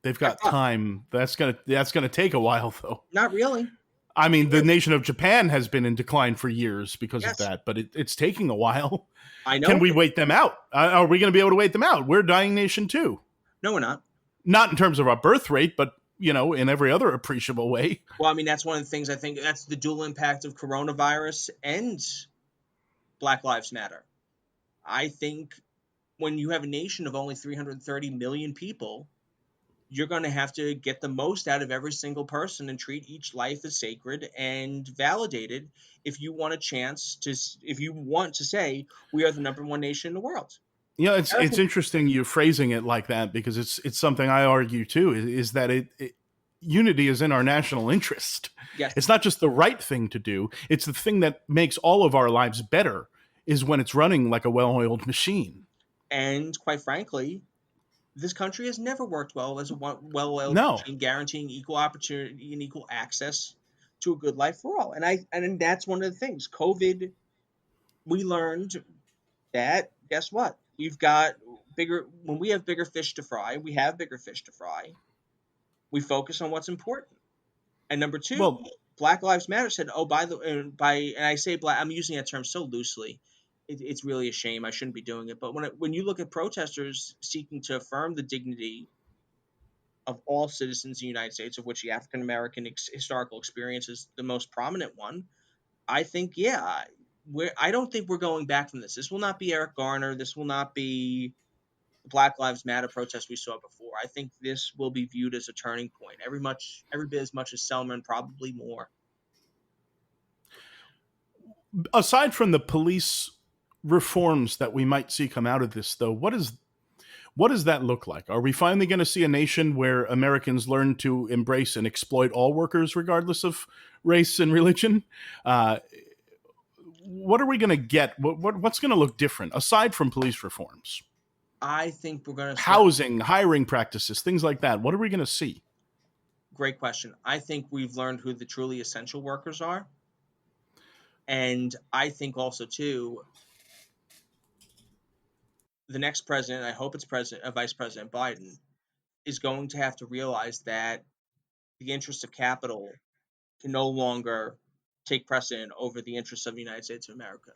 They've They're got fucked. time. That's gonna take a while, though. Not really. I mean, the Sure. nation of Japan has been in decline for years because of Yes, that, but it's taking a while. I Can know. we wait them out? Are we going to be able to wait them out? We're a dying nation too. No, we're not. Not in terms of our birth rate, but in every other appreciable way. Well, I mean, that's one of the things I think that's the dual impact of coronavirus and Black Lives Matter. I think when you have a nation of only 330 million people, you're going to have to get the most out of every single person and treat each life as sacred and validated if you want to say we are the number one nation in the world. It's interesting you phrasing it like that because it's something I argue too. Is that unity is in our national interest. Yes. It's not just the right thing to do; it's the thing that makes all of our lives better. Is when it's running like a well-oiled machine. And quite frankly, this country has never worked well as a well-oiled No, machine, guaranteeing equal opportunity and equal access to a good life for all. And that's one of the things. COVID, we learned that guess what? We've got bigger when we have bigger fish to fry. We have bigger fish to fry. We focus on what's important. And number two, well, Black Lives Matter said, "Oh, by the by," and I say black. I'm using that term so loosely. it's really a shame. I shouldn't be doing it. But when you look at protesters seeking to affirm the dignity of all citizens in the United States, of which the African American historical experience is the most prominent one, I think, yeah, I don't think we're going back from this. This will not be Eric Garner. This will not be the Black Lives Matter protest we saw before. I think this will be viewed as a turning point, every bit as much as Selma, and probably more. Aside from the police reforms that we might see come out of this, though, what does that look like? Are we finally going to see a nation where Americans learn to embrace and exploit all workers, regardless of race and religion? What are we going to get? What's going to look different aside from police reforms? I think we're going to start. Housing, hiring practices, things like that. What are we going to see? Great question. I think we've learned who the truly essential workers are. And I think also, too, the next president, I hope it's Vice President Biden, is going to have to realize that the interests of capital can no longer take precedent over the interests of the United States of America.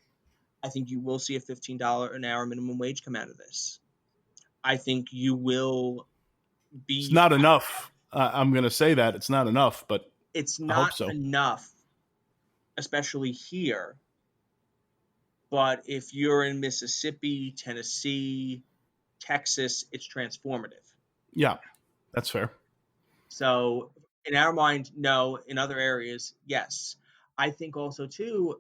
I think you will see a $15 an hour minimum wage come out of this. I think you will It's be. not enough. I'm going to say that it's not enough, but It's I hope not so. enough, especially here. But if you're in Mississippi, Tennessee, Texas, it's transformative. Yeah, that's fair. So in our mind, no. In other areas, yes. I think also, too,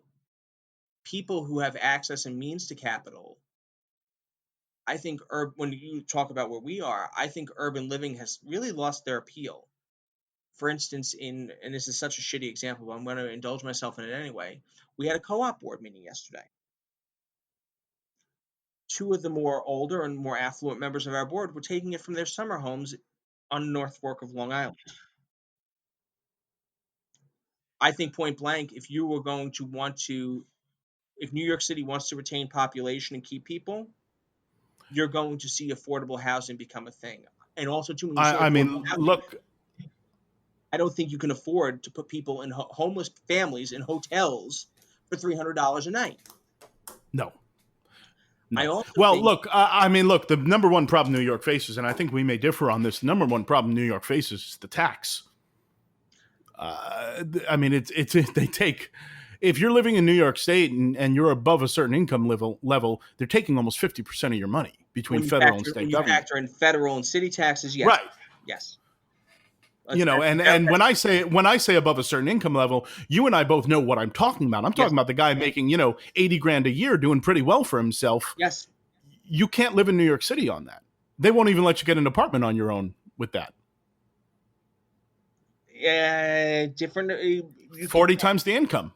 people who have access and means to capital, I think when you talk about where we are, I think urban living has really lost their appeal. For instance, and this is such a shitty example, but I'm going to indulge myself in it anyway. We had a co-op board meeting yesterday. Two of the more older and more affluent members of our board were taking it from their summer homes on North Fork of Long Island. I think point blank, if New York City wants to retain population and keep people, you're going to see affordable housing become a thing. And also, too, when you say I affordable mean, housing, look, I don't think you can afford to put people in homeless families in hotels for $300 a night. no. I No. also Well, think, look, look, the number one problem New York faces, and I think we may differ on this, the number one problem New York faces is the tax. I mean, they take, if you're living in New York State and you're above a certain income level, they're taking almost 50% of your money between federal and when state you government. factor in federal and city taxes, yes, Right. yes. You know, and when I say above a certain income level, you and I both know what I'm talking about. I'm Yes, talking about the guy making, 80 grand a year doing pretty well for himself. yes. You can't live in New York City on that. They won't even let you get an apartment on your own with that. Different. You can 40 times the income.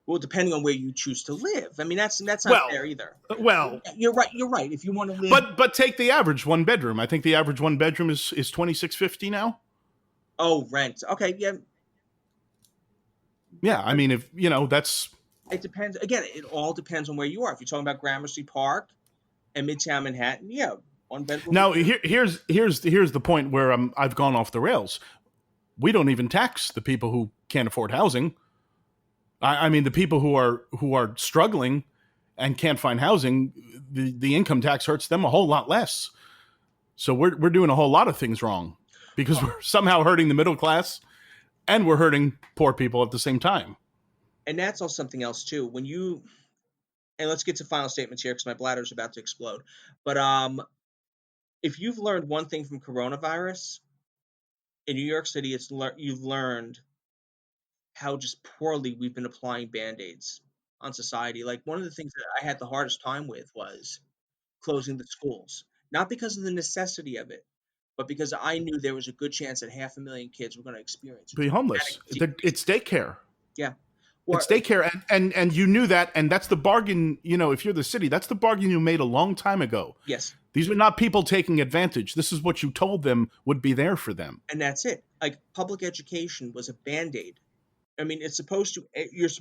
Well, depending on where you choose to live. I mean, that's not Well, fair either. well, You're right. You're right. If you want to live, but take the average one bedroom. I think the average one bedroom is 2650 now. rent. Okay, yeah. Yeah, I mean, if that's It depends. Again, it all depends on where you are. If you're talking about Gramercy Park and Midtown Manhattan, yeah, one bedroom. now here's the point where I've gone off the rails. We don't even tax the people who can't afford housing. I mean, the people who are struggling and can't find housing, the income tax hurts them a whole lot less. So we're doing a whole lot of things wrong because we're somehow hurting the middle class and we're hurting poor people at the same time. And that's all something else too. And let's get to final statements here because my bladder is about to explode. But if you've learned one thing from coronavirus in New York City, you've learned how just poorly we've been applying band-aids on society. Like one of the things that I had the hardest time with was closing the schools, not because of the necessity of it, but because I knew there was a good chance that 500,000 kids were going to experience a Be homeless. dramatic decrease. It's daycare. Yeah. It's daycare, and you knew that, and that's the bargain. If you're the city, that's the bargain you made a long time ago. Yes. These are not people taking advantage. This is what you told them would be there for them. And that's it. Like public education was a band-aid. I mean,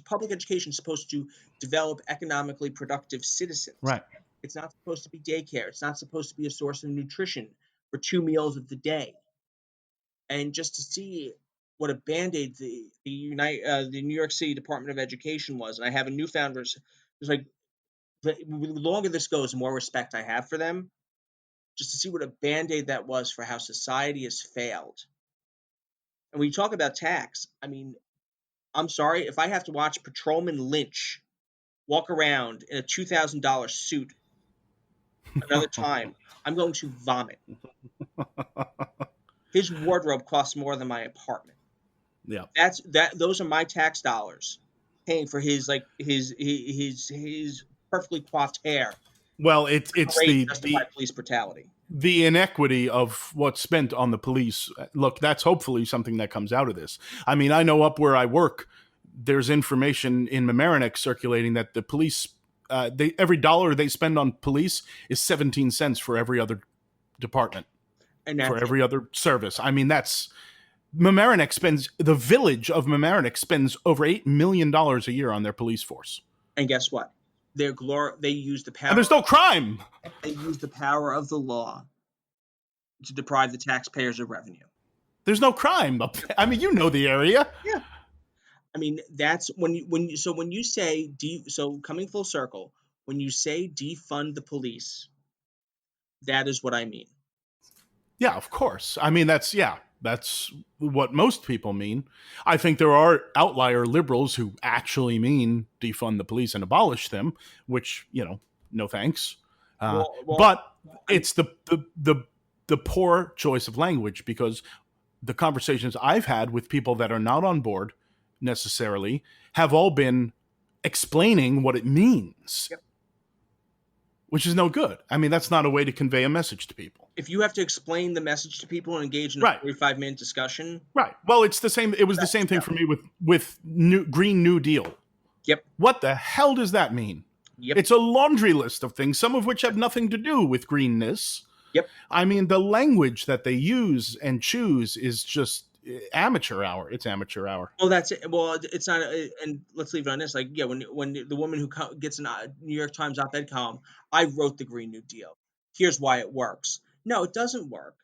public education is supposed to develop economically productive citizens. Right. It's not supposed to be daycare. It's not supposed to be a source of nutrition for 2 meals of the day. And just to see what a band-aid the New York City Department of Education was, and I have a newfound It's like the longer this goes, the more respect I have for them. Just to see what a band-aid that was for how society has failed. And when you talk about tax, I mean, I'm sorry if I have to watch Patrolman Lynch walk around in a $2,000 suit another time, I'm going to vomit. His wardrobe costs more than my apartment. Yeah. Those are my tax dollars paying for his perfectly coiffed hair. Well, it's Parade the justified police brutality. the inequity of what's spent on the police. Look, that's hopefully something that comes out of this. I mean, I know up where I work, there's information in Mamaroneck circulating that the police, every dollar they spend on police is 17 cents for every other department, And for that's it. every other service. I mean, the village of Mamaroneck spends over $8 million a year on their police force. And guess what? They use the And power. there's no crime. They use the power of the law to deprive the taxpayers of revenue. There's no crime. I mean, you know the area. Yeah. I mean, that's when you say coming full circle, when you say defund the police, that is what I mean. Yeah, of course. I mean, that's what most people mean. I think there are outlier liberals who actually mean defund the police and abolish them, which, no thanks. But it's the poor choice of language, because the conversations I've had with people that are not on board necessarily have all been explaining what it means. Yep. Which is no good. I mean, that's not a way to convey a message to people. If you have to explain the message to people and engage in a Right. 45-minute discussion, right? Well, it's the same. It was the same thing for me with Green New Deal. Yep. What the hell does that mean? Yep. It's a laundry list of things, some of which have nothing to do with greenness. Yep. I mean, the language that they use and choose is just amateur hour. It's amateur hour. Well, that's it. Well, it's not. And let's leave it on this. Like, yeah, when the woman who gets a New York Times op-ed column, I wrote the Green New Deal. Here's why it works. No, it doesn't work.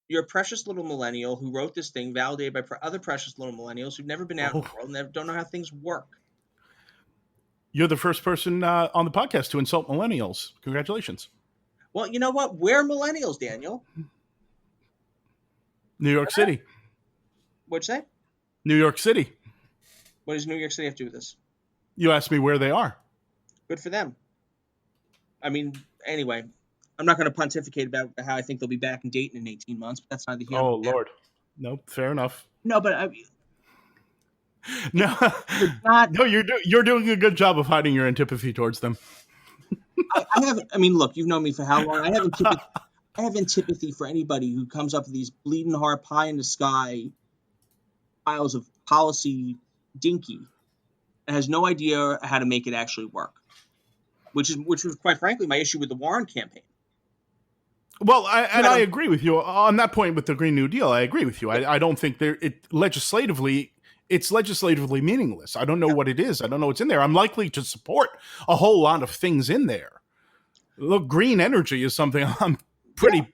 You're a precious little millennial who wrote this thing validated by other precious little millennials who've never been out in the world and don't know how things work. You're the first person on the podcast to insult millennials. Congratulations. Well, you know what? We're millennials, Daniel. New York City. What'd you say? New York City. What does New York City have to do with this? You asked me where they are. Good for them. I mean, anyway, I'm not going to pontificate about how I think they'll be back in Dayton in 18 months, but that's neither here Oh, nor there. Lord. Nope, fair enough. No, but I mean, No, not. no, you're doing a good job of hiding your antipathy towards them. I have. I mean, look, you've known me for how long? I have antipathy for anybody who comes up with these bleeding heart, pie in the sky piles of policy dinky and has no idea how to make it actually work. Which was quite frankly my issue with the Warren campaign. Well, I agree with you on that point with the Green New Deal. I agree with you. I don't think it's legislatively meaningless. I don't know what it is. I don't know what's in there. I'm likely to support a whole lot of things in there. Look, green energy is something I'm pretty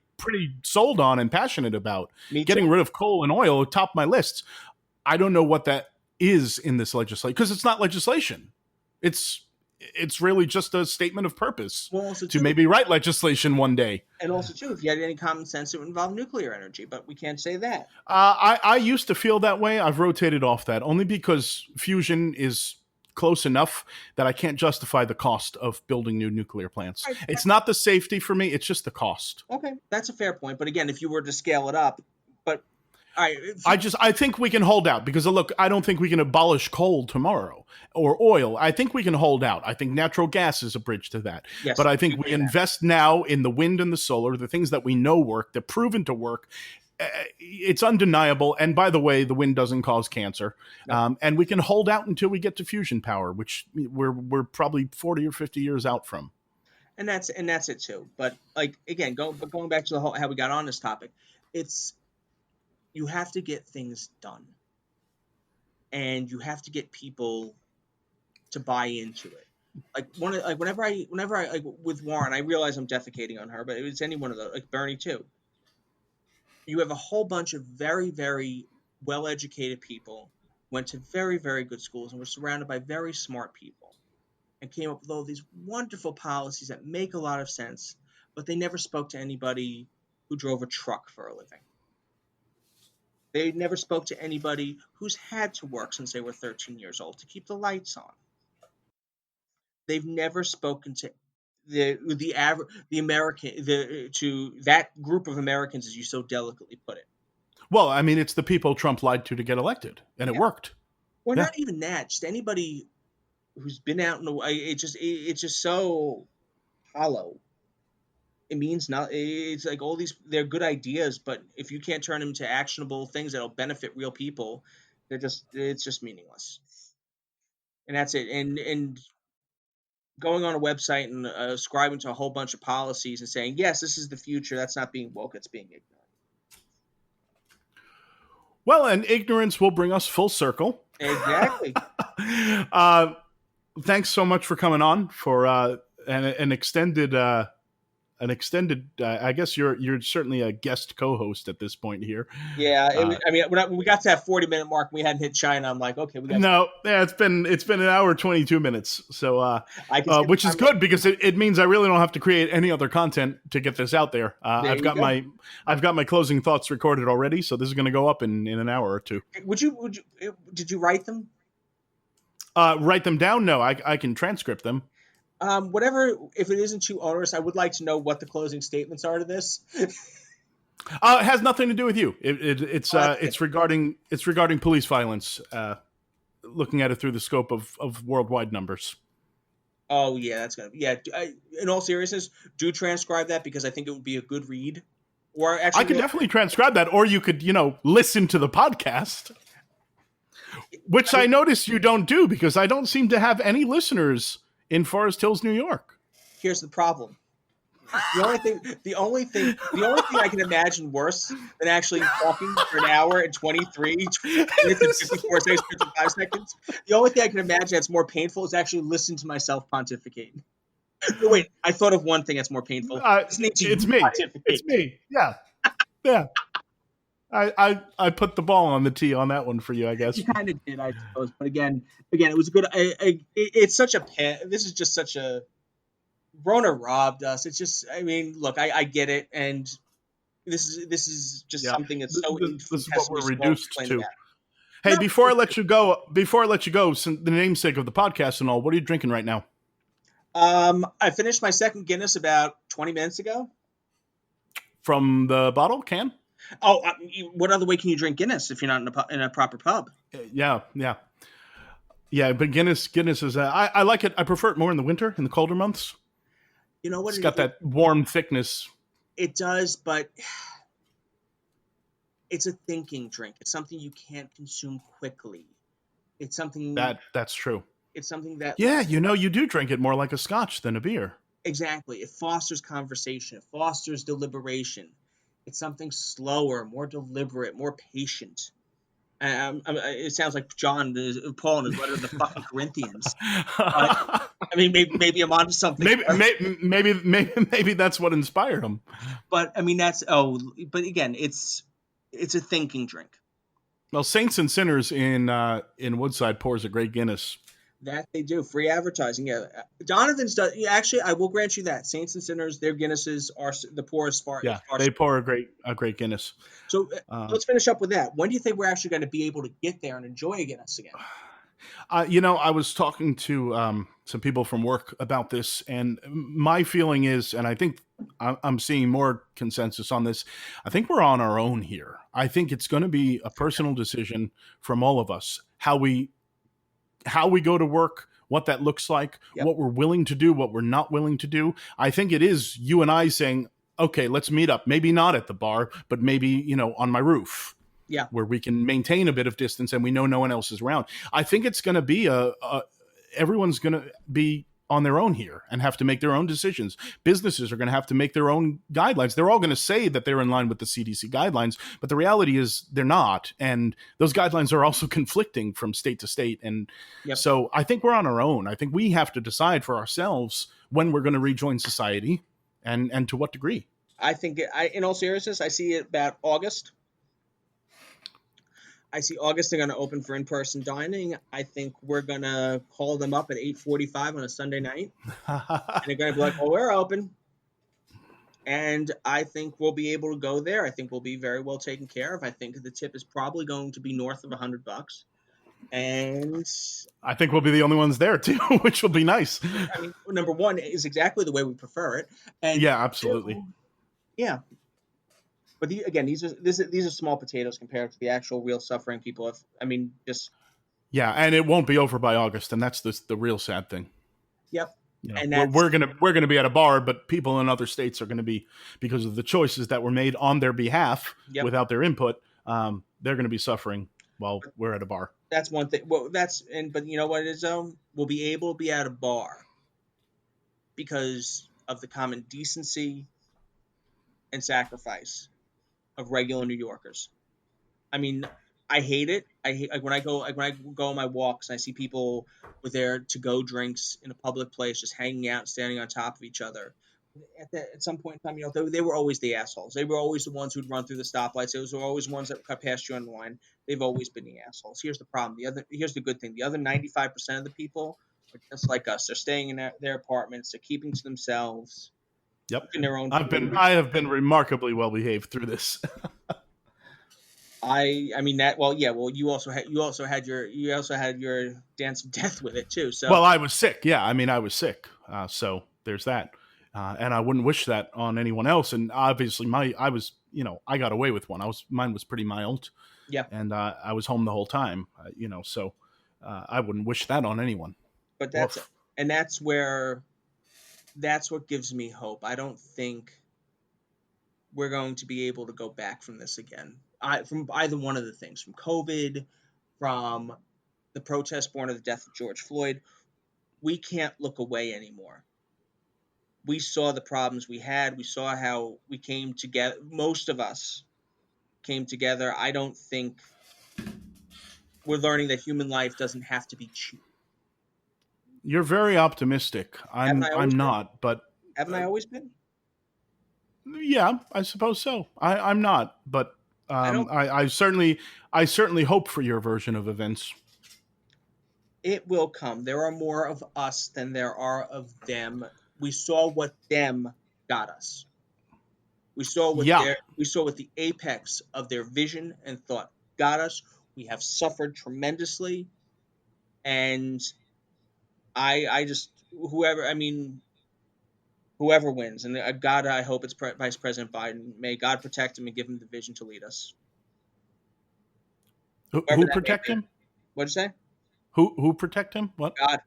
sold on and passionate about. Getting rid of coal and oil top my lists. I don't know what that is in this legislation, because it's not legislation. It's really just a statement of purpose to maybe write legislation one day. And also, too, if you had any common sense, it would involve nuclear energy, but we can't say that. I used to feel that way. I've rotated off that only because fusion is close enough that I can't justify the cost of building new nuclear plants. Right. It's not the safety for me. It's just the cost. Okay, that's a fair point. But again, if you were to scale it up, I think we can hold out, because look, I don't think we can abolish coal tomorrow or oil. I think we can hold out. I think natural gas is a bridge to that. Yes, but I think we invest now in the wind and the solar, the things that we know work, they're proven to work. It's undeniable. And by the way, the wind doesn't cause cancer. No. And we can hold out until we get to fusion power, which we're probably 40 or 50 years out from. And that's it too. But like, again, going back to how we got on this topic, you have to get things done, and you have to get people to buy into it. Whenever I with Warren, I realize I'm defecating on her, but it's any one of those, like Bernie too. You have a whole bunch of very, very well-educated people went to very, very good schools, and were surrounded by very smart people, and came up with all these wonderful policies that make a lot of sense, but they never spoke to anybody who drove a truck for a living. They never spoke to anybody who's had to work since they were 13 years old to keep the lights on. They've never spoken to the American to that group of Americans, as you so delicately put it. Well, I mean, it's the people Trump lied to get elected, and it Yeah. worked. Or Yeah. not even that, just anybody who's been out in the way. It's just so hollow. It means not. It's like all these, they're good ideas, but if you can't turn them into actionable things that'll benefit real people, it's just meaningless. And that's it. And going on a website and ascribing to a whole bunch of policies and saying, yes, this is the future, that's not being woke, it's being ignorant. Well, and ignorance will bring us full circle. Exactly. Thanks so much for coming on for an extended. I guess you're certainly a guest co-host at this point here. Yeah, I mean, when we got to that 40-minute mark, we hadn't hit China. I'm like, okay, we got. No, yeah, it's been an hour 22 minutes, so which is good because it means I really don't have to create any other content to get this out there. I've got my closing thoughts recorded already, so this is going to go up in an hour or two. Did you write them? Write them down? No, I can transcript them. Whatever. If it isn't too onerous, I would like to know what the closing statements are to this. It has nothing to do with you. It's regarding police violence. Looking at it through the scope of worldwide numbers. Oh yeah, that's gonna. Yeah, in all seriousness, do transcribe that because I think it would be a good read. Or actually, I could definitely transcribe that, or you could listen to the podcast, which I notice you don't do because I don't seem to have any listeners in Forest Hills, New York. Here's the problem. The only thing I can imagine worse than actually talking for an hour and 23 minutes and 54 seconds, 55 seconds. The only thing I can imagine that's more painful is actually listen to myself pontificate. No, wait, I thought of one thing that's more painful. It's me. It's me. Yeah. Yeah. I put the ball on the tee on that one for you, I guess. You kind of did, I suppose. But again, it was a good. It's such a. This is just such a. Rona robbed us. It's just. I mean, look, I get it, and this is just something that's so. This is what we're reduced to. That. Hey, before I let you go, since the namesake of the podcast and all, what are you drinking right now? I finished my second Guinness about 20 minutes ago. From the bottle can? Oh, what other way can you drink Guinness if you're not in a proper pub? Yeah. But Guinness is. I like it. I prefer it more in the winter, in the colder months. You know what? It's got that warm thickness. It does, but it's a thinking drink. It's something you can't consume quickly. It's something that's true. It's something that you do drink it more like a scotch than a beer. Exactly. It fosters conversation. It fosters deliberation. It's something slower, more deliberate, more patient. It sounds like Paul in his letter to the fucking Corinthians. I mean, maybe I'm onto something. Maybe that's what inspired him. But I mean, but again, it's a thinking drink. Well, Saints and Sinners in Woodside pours a great Guinness. That they do. Free advertising. Yeah. Donovan's does. Yeah, actually, I will grant you that. Saints and Sinners, their Guinnesses are the poorest part. Yeah, they pour a great Guinness. So let's finish up with that. When do you think we're actually going to be able to get there and enjoy a Guinness again? I was talking to some people from work about this, and my feeling is, and I think I'm seeing more consensus on this, I think we're on our own here. I think it's going to be a personal decision from all of us, how we go to work, what that looks like, what we're willing to do, what we're not willing to do. I think it is you and I saying, okay, let's meet up. Maybe not at the bar, but maybe, on my roof. Yeah. Where we can maintain a bit of distance and we know no one else is around. I think it's going to be everyone's going to be on their own here and have to make their own decisions. Businesses are going to have to make their own guidelines. They're all going to say that they're in line with the CDC guidelines, but the reality is they're not. And those guidelines are also conflicting from state to state. And so I think we're on our own. I think we have to decide for ourselves when we're going to rejoin society and to what degree. I think, in all seriousness, I see it about August. I see August they're going to open for in-person dining. I think we're going to call them up at 8:45 on a Sunday night, and they're going to be like, "Well, we're open." And I think we'll be able to go there. I think we'll be very well taken care of. I think the tip is probably going to be north of $100. And I think we'll be the only ones there too, which will be nice. I mean, number one is exactly the way we prefer it. And Yeah, absolutely. two, yeah. But again, these are small potatoes compared to the actual real suffering people have. I mean, just Yeah, and it won't be over by August, and that's the real sad thing. yep. You know, And that's we're gonna be at a bar, but people in other states are going to be, because of the choices that were made on their behalf yep. without their input. They're going to be suffering while we're at a bar. That's one thing. Well, but you know what it is though? We'll be able to be at a bar because of the common decency and sacrifice of regular New Yorkers. I mean, I hate it. I hate when I go on my walks and I see people with their to-go drinks in a public place, just hanging out, standing on top of each other. At some point in time, you know, they were always the assholes. They were always the ones who'd run through the stoplights. Those were always ones that cut past you on the line. They've always been the assholes. Here's the problem. Here's the good thing. The other 95% of the people are just like us. They're staying in their apartments. They're keeping to themselves. Yep. In their own. I have been remarkably well behaved through this. I mean that. Well, yeah. Well, you also had your dance of death with it too. So well, I was sick. Yeah, I mean, I was sick. So there's that. And I wouldn't wish that on anyone else. And obviously, I got away with one. Mine was pretty mild. Yeah. And I was home the whole time. So I wouldn't wish that on anyone. But that's what gives me hope. I don't think we're going to be able to go back from this again. From either one of the things, from COVID, from the protest born of the death of George Floyd, we can't look away anymore. We saw the problems we had. We saw how we came together. Most of us came together. I don't think we're learning that human life doesn't have to be cheap. You're very optimistic. I'm not, but haven't I always been? Yeah, I suppose so. I'm not, but I certainly hope for your version of events. It will come. There are more of us than there are of them. We saw what them got us. We saw what the apex of their vision and thought got us. We have suffered tremendously, and whoever wins, and God, I hope it's Vice President Biden. May God protect him and give him the vision to lead us. Who protect him? What'd you say? Who protect him? What? God.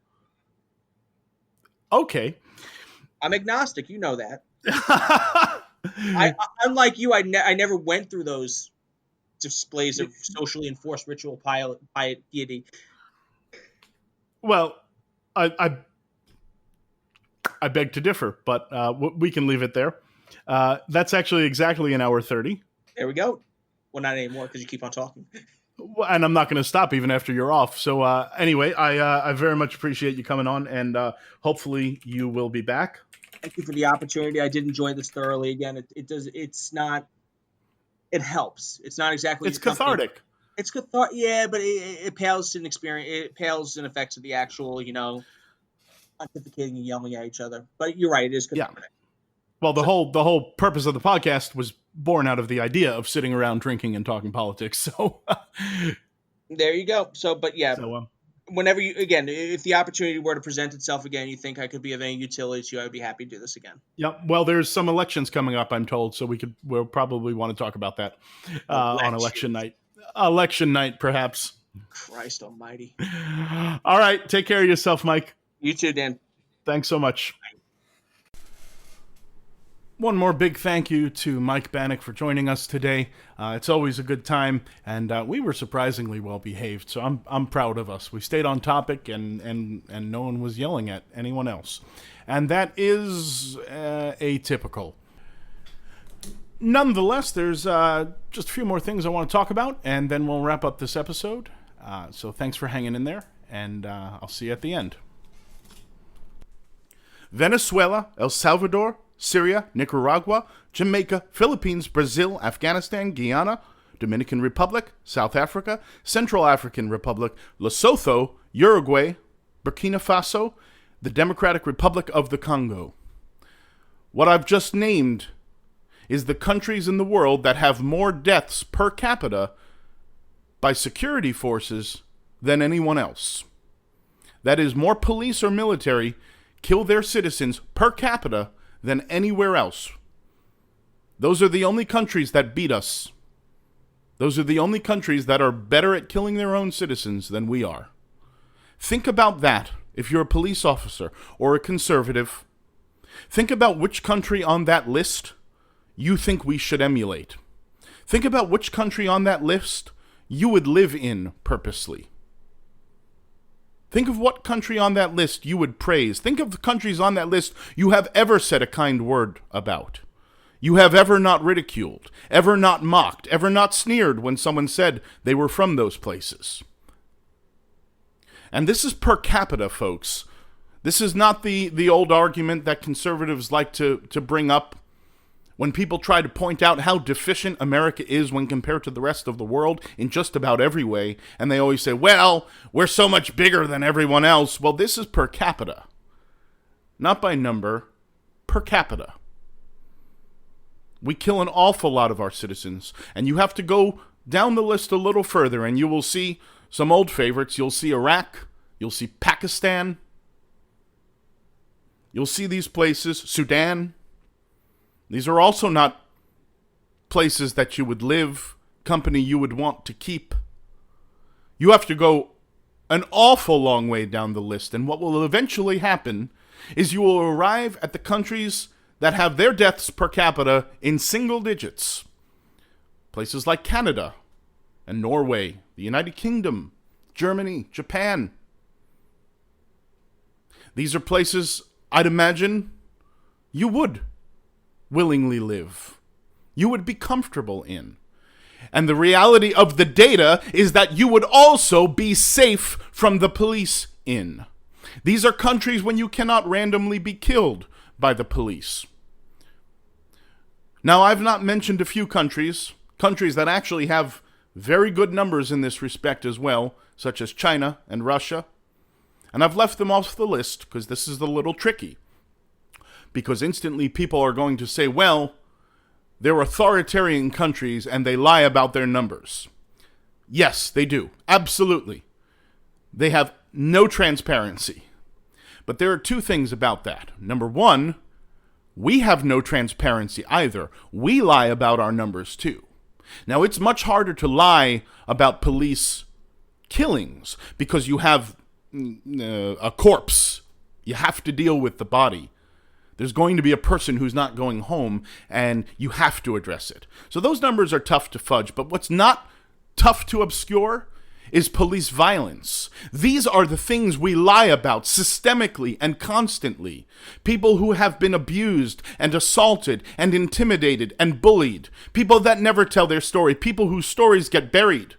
Okay. I'm agnostic. You know that. Unlike you, I never went through those displays of socially enforced ritual piety. Well, I beg to differ, but we can leave it there. That's actually exactly an hour 30. There we go. Well, not anymore because you keep on talking. And I'm not going to stop even after you're off. So anyway, I very much appreciate you coming on, and hopefully you will be back. Thank you for the opportunity. I did enjoy this thoroughly. Again, it helps. It's not exactly. It's cathartic. It's cathartic, yeah, but it pales in experience. It pales in effects of the actual, pontificating and yelling at each other. But you're right, it is cathartic. Yeah. Well, the whole purpose of the podcast was born out of the idea of sitting around drinking and talking politics. So there you go. So, but yeah, whenever if the opportunity were to present itself again, you think I could be of any utility to you, I would be happy to do this again. Yeah. Well, there's some elections coming up, I'm told, so we'll probably want to talk about that on election night. Election night, perhaps. Christ almighty. All right. Take care of yourself, Mike. You too, Dan. Thanks so much. One more big thank you to Mike Banach for joining us today. It's always a good time, and we were surprisingly well behaved, so I'm proud of us. We stayed on topic, and no one was yelling at anyone else. And that is atypical. Nonetheless, there's just a few more things I want to talk about, and then we'll wrap up this episode. So thanks for hanging in there, and I'll see you at the end. Venezuela, El Salvador, Syria, Nicaragua, Jamaica, Philippines, Brazil, Afghanistan, Guyana, Dominican Republic, South Africa, Central African Republic, Lesotho, Uruguay, Burkina Faso, the Democratic Republic of the Congo. What I've just named is the countries in the world that have more deaths per capita by security forces than anyone else. That is, more police or military kill their citizens per capita than anywhere else. Those are the only countries that beat us. Those are the only countries that are better at killing their own citizens than we are. Think about that if you're a police officer or a conservative. Think about which country on that list you think we should emulate. Think about which country on that list you would live in purposely. Think of what country on that list you would praise. Think of the countries on that list you have ever said a kind word about. You have ever not ridiculed, ever not mocked, ever not sneered when someone said they were from those places. And this is per capita, folks. This is not the old argument that conservatives like to bring up when people try to point out how deficient America is when compared to the rest of the world in just about every way. And they always say, well, we're so much bigger than everyone else. Well, this is per capita. Not by number, per capita. We kill an awful lot of our citizens. And you have to go down the list a little further and you will see some old favorites. You'll see Iraq. You'll see Pakistan. You'll see these places, Sudan. These are also not places that you would live, company you would want to keep. You have to go an awful long way down the list, and what will eventually happen is you will arrive at the countries that have their deaths per capita in single digits. Places like Canada and Norway, the United Kingdom, Germany, Japan. These are places I'd imagine you would willingly live. You would be comfortable in. And the reality of the data is that you would also be safe from the police in. These are countries when you cannot randomly be killed by the police. Now, I've not mentioned a few countries that actually have very good numbers in this respect as well, such as China and Russia. And I've left them off the list because this is a little tricky. Because instantly people are going to say, well, they're authoritarian countries and they lie about their numbers. Yes, they do. Absolutely. They have no transparency. But there are two things about that. Number one, we have no transparency either. We lie about our numbers too. Now, it's much harder to lie about police killings because you have a corpse. You have to deal with the body. There's going to be a person who's not going home, and you have to address it. So those numbers are tough to fudge, but what's not tough to obscure is police violence. These are the things we lie about systemically and constantly. People who have been abused and assaulted and intimidated and bullied. People that never tell their story. People whose stories get buried.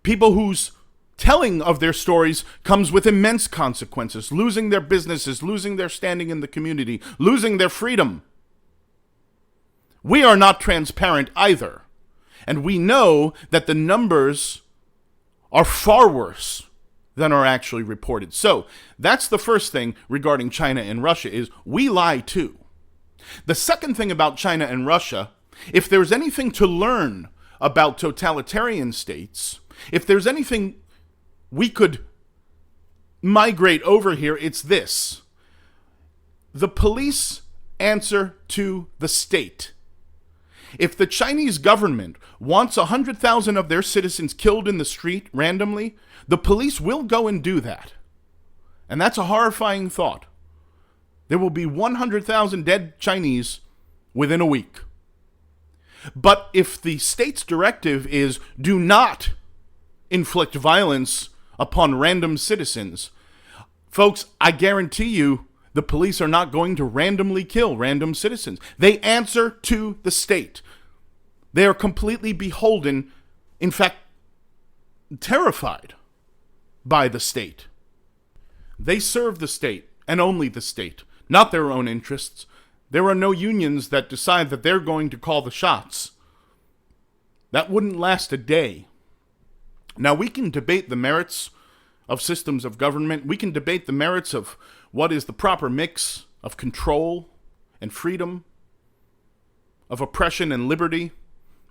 People whose telling of their stories comes with immense consequences, losing their businesses, losing their standing in the community, losing their freedom. We are not transparent either. And we know that the numbers are far worse than are actually reported. So that's the first thing regarding China and Russia is we lie too. The second thing about China and Russia, if there's anything to learn about totalitarian states, if there's anything we could migrate over here, it's this. The police answer to the state. If the Chinese government wants 100,000 of their citizens killed in the street randomly, the police will go and do that. And that's a horrifying thought. There will be 100,000 dead Chinese within a week. But if the state's directive is do not inflict violence upon random citizens, folks, I guarantee you the police are not going to randomly kill random citizens. They answer to the state. They are completely beholden, in fact, terrified by the state. They serve the state and only the state, not their own interests. There are no unions that decide that they're going to call the shots. That wouldn't last a day. Now, we can debate the merits of systems of government. We can debate the merits of what is the proper mix of control and freedom, of oppression and liberty.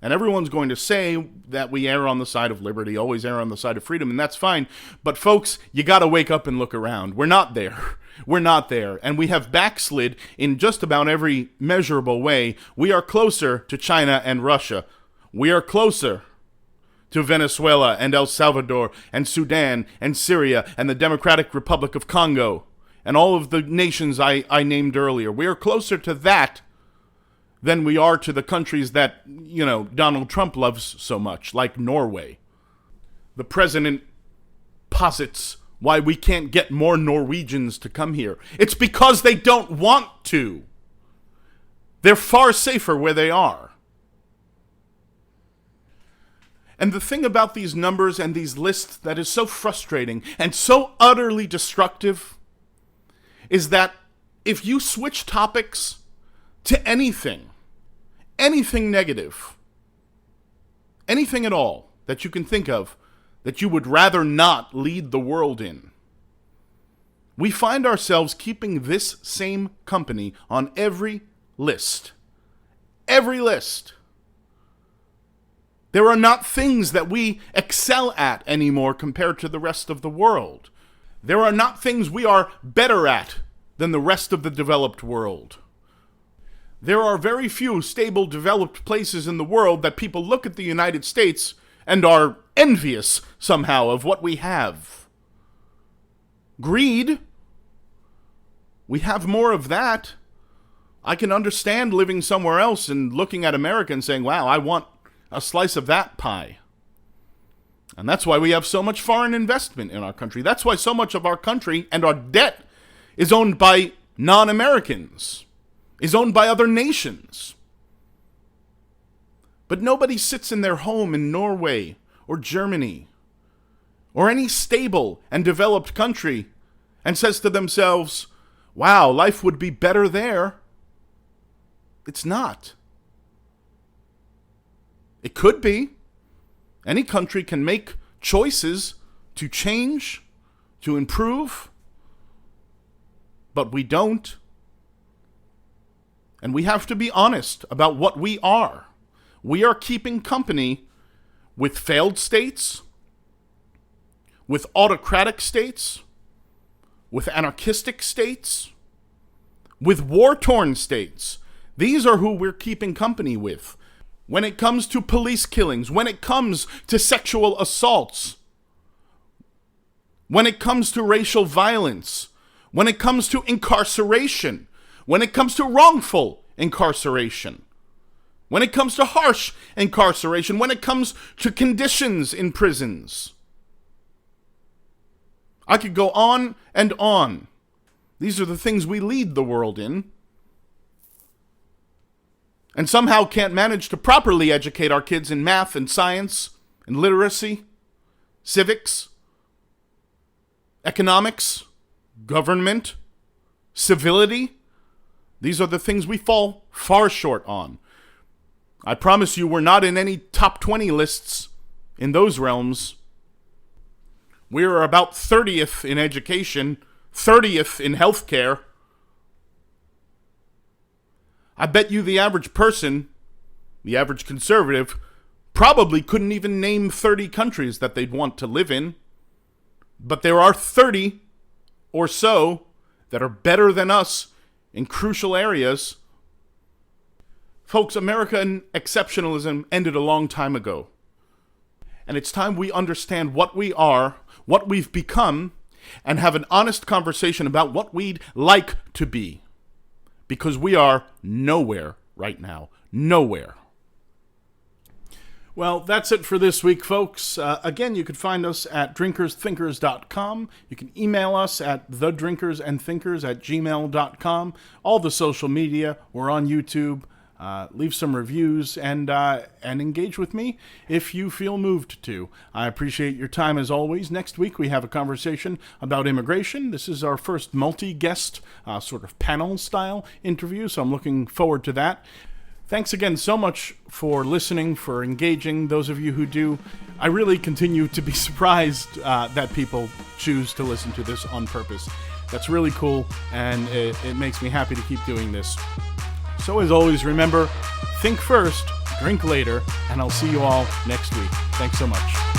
And everyone's going to say that we err on the side of liberty, always err on the side of freedom, and that's fine. But folks, you got to wake up and look around. We're not there. We're not there. And we have backslid in just about every measurable way. We are closer to China and Russia. We are closer to Venezuela and El Salvador and Sudan and Syria and the Democratic Republic of Congo and all of the nations I named earlier. We are closer to that than we are to the countries that, Donald Trump loves so much, like Norway. The president posits why we can't get more Norwegians to come here. It's because they don't want to. They're far safer where they are. And the thing about these numbers and these lists that is so frustrating and so utterly destructive is that if you switch topics to anything negative, anything at all that you can think of that you would rather not lead the world in, we find ourselves keeping this same company on every list. Every list. There are not things that we excel at anymore compared to the rest of the world. There are not things we are better at than the rest of the developed world. There are very few stable, developed places in the world that people look at the United States and are envious somehow of what we have. Greed. We have more of that. I can understand living somewhere else and looking at America and saying, wow, I want a slice of that pie. And that's why we have so much foreign investment in our country. That's why so much of our country and our debt is owned by non-Americans, is owned by other nations. But nobody sits in their home in Norway or Germany or any stable and developed country and says to themselves, wow, life would be better there. It's not. It could be. Any country can make choices to change, to improve, but we don't. And we have to be honest about what we are. We are keeping company with failed states, with autocratic states, with anarchistic states, with war-torn states. These are who we're keeping company with. When it comes to police killings, when it comes to sexual assaults, when it comes to racial violence, when it comes to incarceration, when it comes to wrongful incarceration, when it comes to harsh incarceration, when it comes to conditions in prisons. I could go on and on. These are the things we lead the world in, and somehow can't manage to properly educate our kids in math and science and literacy, civics, economics, government, civility. These are the things we fall far short on. I promise you we're not in any top 20 lists in those realms. We're about 30th in education, 30th in healthcare. I bet you the average person, the average conservative, probably couldn't even name 30 countries that they'd want to live in. But there are 30 or so that are better than us in crucial areas. Folks, American exceptionalism ended a long time ago. And it's time we understand what we are, what we've become, and have an honest conversation about what we'd like to be. Because we are nowhere right now. Nowhere. Well, that's it for this week, folks. Again, you can find us at drinkersthinkers.com. You can email us at thedrinkersandthinkers@gmail.com. All the social media. We're on YouTube. Leave some reviews and engage with me if you feel moved to. I appreciate your time as always. Next week we have a conversation about immigration. This is our first multi-guest sort of panel style interview, so I'm looking forward to that. Thanks again so much for listening, for engaging. Those of you who do, I really continue to be surprised that people choose to listen to this on purpose. That's really cool, and it makes me happy to keep doing this. So as always, remember, think first, drink later, and I'll see you all next week. Thanks so much.